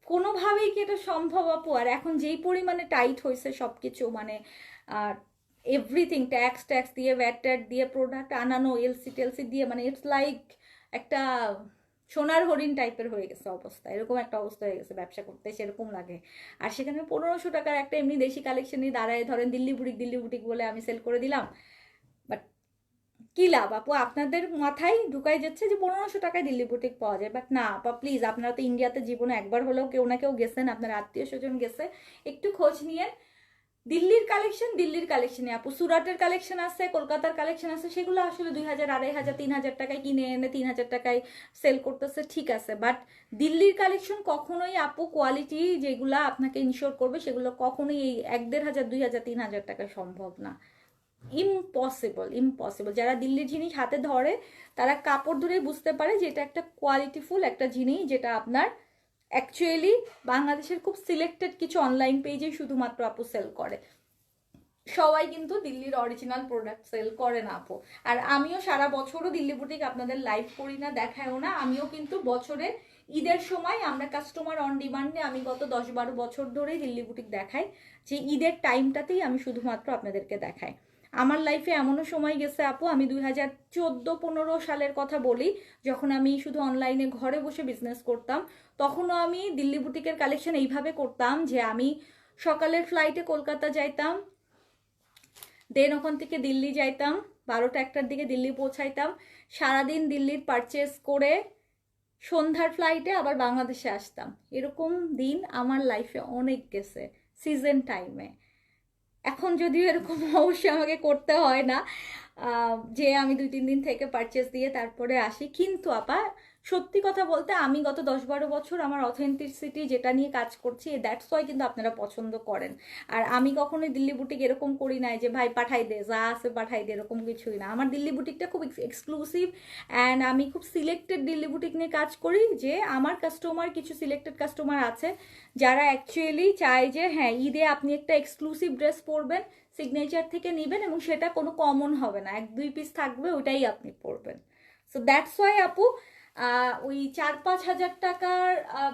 কোনোভাবেই কি এটা সম্ভব আপু? আর এখন যেই পরিমাণে টাইট হয়েছে সবকিছু, মানে এভরিথিং ট্যাক্স ট্যাক্স দিয়ে, ভ্যাট ট্যাট দিয়ে, প্রোডাক্ট আনানো, এলসি টেলসি দিয়ে, মানে ইটস লাইক একটা সোনার হরিণ টাইপের হয়ে গেছে অবস্থা, এরকম একটা অবস্থা হয়ে গেছে ব্যবসা করতে, সেরকম লাগে। আর সেখানে 1500 টাকার একটা এমনি দেশি কালেকশনই দাঁড়ায় ধরেন দিল্লি বুটিক বলে আমি সেল করে দিলাম, বাট কি লাভ আপু? আপনাদের মাথায় ঢুকাই যাচ্ছে যে 1500 টাকায় দিল্লি বুটিক পাওয়া যায়, বাট না আপা প্লিজ, আপনারা তো ইন্ডিয়াতে জীবনে একবার হলেও কেউ না কেউ গেছেন, আপনার আত্মীয় স্বজন গেছে, একটু খোঁজ নিয়ে দিল্লির কালেকশন দিল্লির কালেকশনে আপু, সুরাটের কালেকশন আছে, কলকাতার কালেকশন আছে, সেগুলো আসলে 2000 2500 3000 টাকায় কিনে এনে 3000 টাকায় সেল করতেছে, ঠিক আছে, বাট দিল্লির কালেকশন কখনোই আপু কোয়ালিটি যেগুলো আপনাকে ইনশিওর করবে সেগুলো কখনোই এই 1500 2000 3000 টাকা সম্ভব না। Impossible impossible. যারা দিল্লির জিনিস হাতে ধরে তারা কাপড় ধরেই বুঝতে পারে যে এটা একটা কোয়ালিটিফুল একটা জিনিস, যেটা আপনার অ্যাকচুয়ালি বাংলাদেশের খুব সিলেক্টেড কিছু অনলাইন পেজে শুধুমাত্র আপু সেল করে। সবাই কিন্তু দিল্লির অরিজিনাল প্রোডাক্ট সেল করে না আপু। আর আমিও সারা বছরও দিল্লি বুটিক আপনাদের লাইভ করি না, দেখায়ও না। আমিও কিন্তু বছরে ঈদের সময় আমরা কাস্টমার অন ডিমান্ডে, আমি গত 10-12 বছর ধরেই দিল্লি বুটিক দেখাই, যে ঈদের টাইমটাতেই আমি শুধুমাত্র আপনাদেরকে দেখাই। আমার লাইফে এমনও সময় গেছে আপু, আমি 2014-15 সালের কথা বলি, যখন আমি শুধু অনলাইনে ঘরে বসে বিজনেস করতাম, তখনও আমি দিল্লি বুটিকের কালেকশন এইভাবে করতাম যে আমি সকালের ফ্লাইটে কলকাতা যাইতাম, দেন ওখান থেকে দিল্লি যাইতাম, 12টা 1টার দিকে দিল্লি পৌঁছাইতাম, সারাদিন দিল্লির পারচেস করে সন্ধ্যার ফ্লাইটে আবার বাংলাদেশে আসতাম। এরকম দিন আমার লাইফে অনেক গেছে সিজন টাইমে। এখন যদিও এরকম অবশ্যই আমাকে করতে হয় না, যে আমি 2-3 দিন থেকে পারচেস দিয়ে তারপরে আসি। কিন্তু আপা সত্যি কথা বলতে আমি গত 10-12 বছর আমার অথেন্টিসিটি যেটা নিয়ে কাজ করছি, দ্যাটস ওয়াই কিন্তু আপনারা পছন্দ করেন। আর আমি কখনোই দিল্লি বুটিক এরকম করি নাই যে ভাই পাঠাই দে, যা আছে পাঠাই দে, এরকম কিছুই না। আমার দিল্লি বুটিকটা খুব এক্সক্লুসিভ অ্যান্ড আমি খুব সিলেক্টেড দিল্লি বুটিক নিয়ে কাজ করি, যে আমার কাস্টমার, কিছু সিলেক্টেড কাস্টমার আছে যারা অ্যাকচুয়ালি চায় যে হ্যাঁ ঈদে আপনি একটা এক্সক্লুসিভ ড্রেস পরবেন, সিগনেচার থেকে নেবেন এবং সেটা কোনো কমন হবে না, 1-2 পিস থাকবে, ওইটাই আপনি পরবেন। সো দ্যাটস ওয়াই আপু ওই 4-5 হাজার টাকার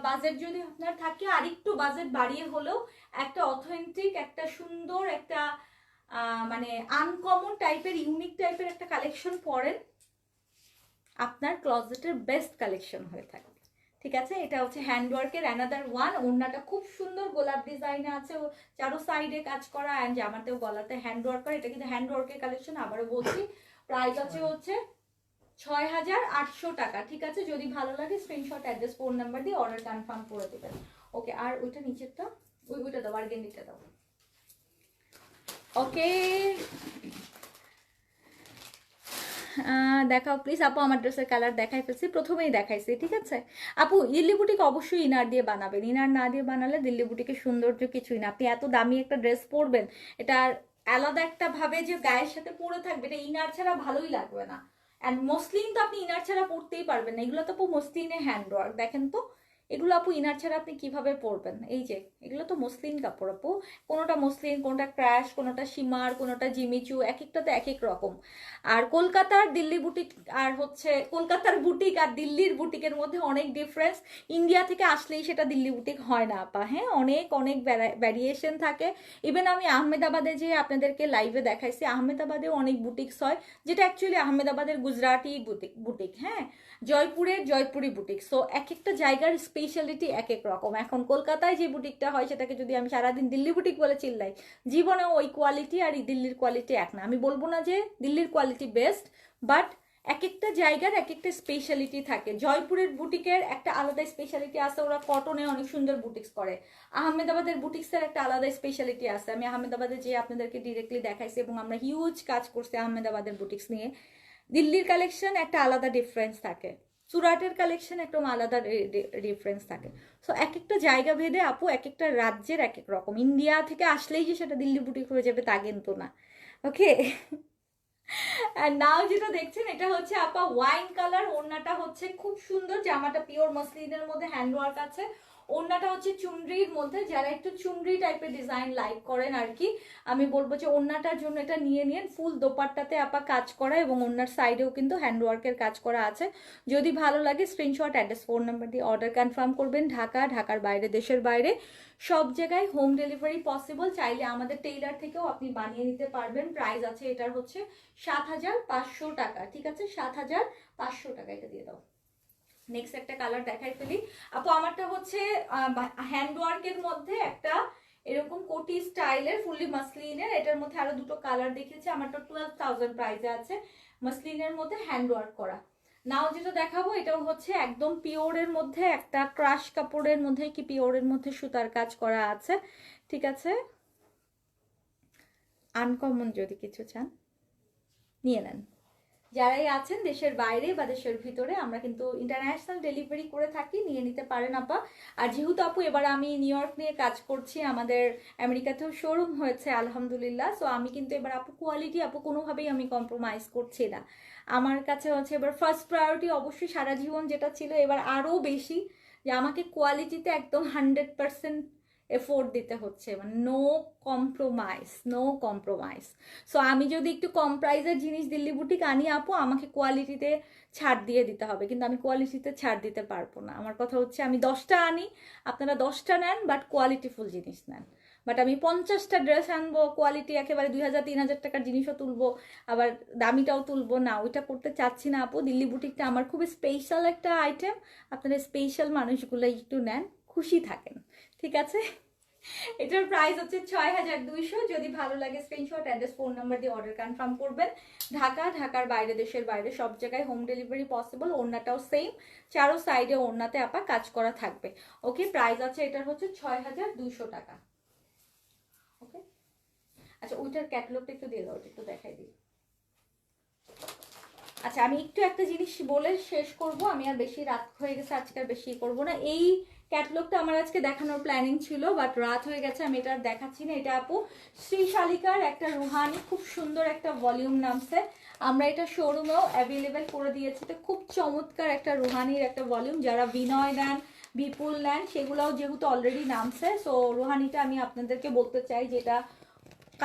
বাজেট যদি আপনার থাকে, আর একটু বাজেট বাড়িয়ে হলেও একটা অথেন্টিক, একটা সুন্দর, একটা মানে আনকমন টাইপের, ইউনিক টাইপের একটা কালেকশন পরেন, আপনার ক্লজেটের বেস্ট কালেকশন হয়ে থাকে। ঠিক আছে, এটা হচ্ছে হ্যান্ডওয়ার্কের অ্যানাদার ওয়ান। ওড়নাটা খুব সুন্দর গোলাপ ডিজাইনে আছে, চারো সাইডে কাজ করা, অ্যান্ড জামাতেও গলাতে হ্যান্ডওয়ার্ক করা। এটা কিন্তু হ্যান্ডওয়ার্কের কালেকশন, আবারও বলছি প্রাইস আছে হচ্ছে 6,800 টাকা। ঠিক আছে, যদি ভালো লাগে স্ক্রিনশট, অ্যাড্রেস, ফোন নাম্বার দিয়ে অর্ডার কনফার্ম করে দেবেন। ওকে, আর ওইটা নিচেরটা, ওইটা দাও, বার্গেন্ডিটা দাও। ওকে, দেখাও প্লিজ আপু, আমার ড্রেসের কালার দেখাই ফেলছি, প্রথমেই দেখাইছি। ঠিক আছে আপু, দিল্লি বুটিক অবশ্যই ইনার দিয়ে বানাবেন, ইনার না দিয়ে বানালে দিল্লি বুটিকের সৌন্দর্য কিছুই না। আপনি এত দামি একটা ড্রেস পরবেন, এটা আলাদা একটা ভাবে যে গায়ের সাথে পরে থাকবে, এটা ইনার ছাড়া ভালোই লাগবে না। অ্যান্ড মসলিন তো আপনি ইনার ছাড়া পরতেই পারবেন না, এগুলো তো আপু মসলিনে হ্যান্ডওয়ার্ক, দেখেন তো এগুলো আপু ইনার ছাড়া আপনি কিভাবে পরবেন? এই যে এগুলো তো মসলিন কাপড় আপু, কোনোটা মসলিন, কোনোটা ক্র্যাশ, কোনোটা শিমার, কোনোটা জিমিচু, এক একটাতে এক এক রকম। আর কলকাতার দিল্লি বুটিক আর হচ্ছে কলকাতার বুটিক আর দিল্লির বুটিকের মধ্যে অনেক ডিফারেন্স। ইন্ডিয়া থেকে আসলেই সেটা দিল্লি বুটিক হয় না আপা, হ্যাঁ অনেক অনেক ভ্যারিয়েশন থাকে। ইভেন আমি আহমেদাবাদে যে আপনাদেরকে লাইভে দেখাইছি, আহমেদাবাদেও অনেক বুটিক্স হয়, যেটা অ্যাকচুয়ালি আহমেদাবাদের গুজরাটি বুটিক বুটিক, হ্যাঁ জয়পুরের জয়পুরি বুটিক। সো এক একটা জায়গার স্পেশালিটি এক এক রকম। এখন কলকাতায় যে বুটিকটা হয় সেটাকে যদি আমি সারাদিন দিল্লি বুটিক বলে চিল্লাই, জীবনেও ওই কোয়ালিটি আর এই দিল্লির কোয়ালিটি এক না। আমি বলবো না যে দিল্লির কোয়ালিটি বেস্ট, বাট এক একটা জায়গার এক একটা স্পেশালিটি থাকে। জয়পুরের বুটিকের একটা আলাদা স্পেশালিটি আছে, ওরা কটনে অনেক সুন্দর বুটিক্স করে। আহমেদাবাদের বুটিক্সের একটা আলাদা স্পেশালিটি আছে। আমি আহমেদাবাদে যে আপনাদেরকে ডিরেক্টলি দেখাইছি এবং আমরা হিউজ কাজ করছি আহমেদাবাদের বুটিক্স নিয়ে। দিল্লির কালেকশন একটা আলাদা ডিফারেন্স থাকে, সুরাটের কালেকশন একদম আলাদা ডিফারেন্স থাকে। সো এক একটা জায়গা ভেদে আপু এক একটা রাজ্যের এক এক রকম। ইন্ডিয়া থেকে আসলেই যে সেটা দিল্লি বুটিক হয়ে যাবে তা কিন্তু না। ওকে, আর নাও যেটা দেখছেন এটা হচ্ছে আপা ওয়াইন কালার, ওড়নাটা হচ্ছে খুব সুন্দর, জামাটা পিওর মসলিনের মধ্যে হ্যান্ডওয়ার্ক আছে, ওড়নাটা হচ্ছে চুনরির মধ্যে, যারা একটু চুনরি টাইপের ডিজাইন লাইক করেন আর কি, আমি বলবো যে ওড়নাটার জন্য এটা নিয়ে নিন। ফুল দোপাট্টাতে আপা কাজ করা এবং ওড়নার সাইডেও কিন্তু হ্যান্ডওয়ার্কের কাজ করা আছে। যদি ভালো লাগে স্ক্রিনশট, অ্যাড্রেস, ফোন নাম্বার দিয়ে অর্ডার কনফার্ম করবেন। ঢাকা, ঢাকার বাইরে, দেশের বাইরে সব জায়গায় হোম ডেলিভারি পসিবল। চাইলে আমাদের টেইলার থেকেও আপনি বানিয়ে নিতে পারবেন। প্রাইস আছে এটার হচ্ছে 7,500 টাকা। ঠিক আছে, 7,500 টাকা, এটা দিয়ে দাও। নেক্সট একটা কালার দেখাই ফেলি আপু, আমারটা হচ্ছে হ্যান্ডওয়ার্কের মধ্যে একটা এরকম কোটি স্টাইলের ফুললি মাসলিনের, এটার মধ্যে আরো দুটো কালার দেখেছি। আমারটা 12,000 প্রাইসে আছে, মাসলিনের মধ্যে হ্যান্ডওয়ার্ক করা। নাও যেটা দেখাবো এটাও হচ্ছে একদম পিওরের মধ্যে, একটা ক্রাশ কাপড়ের মধ্যে কি পিওরের মধ্যে সুতার কাজ করা আছে। ঠিক আছে, আনকমন যদি কিছু চান নিয়ে নেন। যারাই আছেন দেশের বাইরে বা দেশের ভিতরে, আমরা কিন্তু ইন্টারন্যাশনাল ডেলিভারি করে থাকি, নিয়ে নিতে পারেন আপা। আর যেহেতু আপু এবার আমি নিউ ইয়র্ক নিয়ে কাজ করছি, আমাদের আমেরিকাতেও শোরুম হয়েছে আলহামদুলিল্লাহ। সো আমি কিন্তু এবার আপু কোয়ালিটি আপু কোনোভাবেই আমি কম্প্রোমাইজ করছি না। আমার কাছে হচ্ছে এবার ফার্স্ট প্রায়োরিটি অবশ্যই সারা জীবন যেটা ছিল এবার আরও বেশি, যে আমাকে কোয়ালিটিতে একদম 100% এফোর্ট দিতে হচ্ছে, মানে no compromise, no compromise. So আমি যদি একটু কম প্রাইসের জিনিস দিল্লি বুটিক আনি আপু, আমাকে কোয়ালিটিতে ছাড় দিয়ে দিতে হবে, কিন্তু আমি কোয়ালিটিতে ছাড় দিতে পারবো না। আমার কথা হচ্ছে আমি 10টা আনি, আপনারা 10টা নেন, বাট কোয়ালিটিফুল জিনিস নেন। বাট আমি 50টা ড্রেস আনবো, কোয়ালিটি একেবারে 2,000-3,000 টাকার জিনিসও তুলবো, আবার দামিটাও তুলবো না, ওইটা করতে চাচ্ছি না আপু। দিল্লি বুটিকটা আমার খুব স্পেশাল একটা আইটেম, আপনারা স্পেশাল মানুষগুলো একটু নেন, খুশি থাকেন। ঠিক আছে, এটার প্রাইস হচ্ছে 6200। যদি ভালো লাগে স্ক্রিনশট, অ্যাড্রেস, ফোন নাম্বার দিয়ে অর্ডার কনফার্ম করবেন। ঢাকার বাইরে, দেশের বাইরে সব জায়গায় হোম ডেলিভারি পসিবল। ওড়নাটাও সেম, চারো সাইডে ওড়নাতে আপা কাজ করা থাকবে। ওকে, প্রাইস আছে এটার হচ্ছে 6200 টাকা। ওকে, আচ্ছা ওইটার ক্যাটালগটা একটু দিয়ে দাও, একটু দেখাই দিই। আচ্ছা আমি একটু একটা জিনিস বলে শেষ করব, আমি আর বেশি রাত হয়ে গেছে আজকে, আর বেশি করব না। এই ক্যাটালগটা আমার আজকে দেখানোর প্ল্যানিং ছিল, বাট রাত হয়ে গেছে, আমি এটা আর দেখাচ্ছি না। এটা আপু শ্রী শালিকার একটা রুহানি, খুব সুন্দর একটা ভলিউম নামছে। আমরা এটা শোরুমেও অ্যাভেলেবেল করে দিয়েছি। তো খুব চমৎকার একটা রুহানির একটা ভলিউম, যারা বিনয় নেন, বিপুল নেন, সেগুলোও যেহেতু অলরেডি নামছে। সো রুহানিটা আমি আপনাদেরকে বলতে চাই যেটা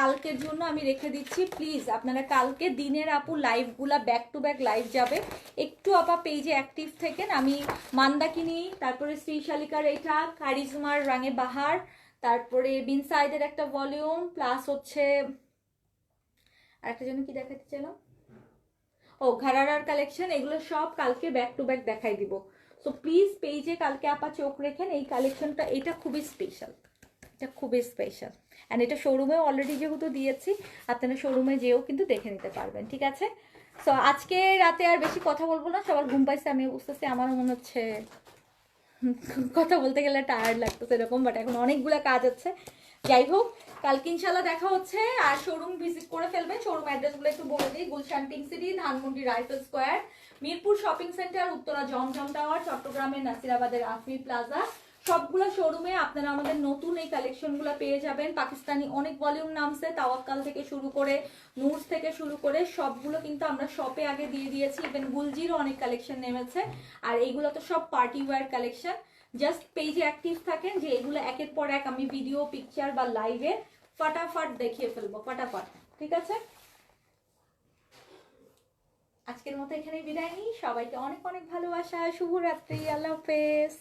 কালকের জন্য আমি রেখে দিচ্ছি। প্লিজ আপনারা কালকে দিনের আপু লাইভগুলা ব্যাক টু ব্যাক লাইভ যাবে, একটু আপা পেজে অ্যাক্টিভ থেকেন। আমি মান্দাকিনি, তারপরে শ্রীশালিকার এটা কারিজমার রঙে বাহার, তারপরে বিনসাইডের একটা ভলিউম, প্লাস হচ্ছে আরেকটা জন্য কি দেখাতে চাইলাম, ও ঘারারার কালেকশন, এগুলো সব কালকে ব্যাক টু ব্যাক দেখাই দিব। সো প্লিজ পেজে কালকে আপা চোখ রেখেন। এই কালেকশনটা এটা খুবই স্পেশাল, এটা খুবই স্পেশাল। অ্যান্ড এটা শোরুমেও অলরেডি যেহেতু দিয়েছি, আপনারা শোরুমে যেও কিন্তু দেখে নিতে পারবেন, ঠিক আছে? সো আজকে রাতে আর বেশি কথা বলবো না, সবার ঘুম পাইছে, আমি বুঝতেছি, আমারও মনে হচ্ছে কথা বলতে গেলে টায়ার্ড লাগতেছে এরকম, বাট এখন অনেকগুলো কাজ আছে। যাই হোক, কালকে ইনশাল্লাহ দেখা হচ্ছে। আর শোরুম ভিজিট করে ফেলবেন। শোরুম অ্যাড্রেসগুলো একটু বলে দিই, Gulshan Pink City, Dhanmondi Rifle Square, Mirpur Shopping Centre, Uttara Jamjam Tower, চট্টগ্রামের নাসিরাবাদের আফমি প্লাজা। সবগুলো শোরুমে আপনারা আমাদের নতুন এই কালেকশনগুলো পেয়ে যাবেন। পাকিস্তানি অনেক ভলিউম নামছে, তাওয়াক্কাল থেকে শুরু করে, নুরস থেকে শুরু করে সবগুলো কিন্তু আমরা শপে আগে দিয়ে দিয়েছি। ইভেন গুলজিরও অনেক কালেকশন নেমেছে। আর এইগুলো তো সব পার্টি ওয়্যার কালেকশন। জাস্ট পেজে অ্যাক্টিভ থাকেন, যে এগুলো একের পর এক আমি ভিডিও, পিকচার বা লাইভে ফটাফট দেখিয়ে ফেলবো, ফটাফট, ঠিক আছে? আজকের মতো এখানেই বিদায় নিই। সবাইকে অনেক অনেক ভালোবাসা, শুভরাত্রি, আল্লাহ হাফেজ।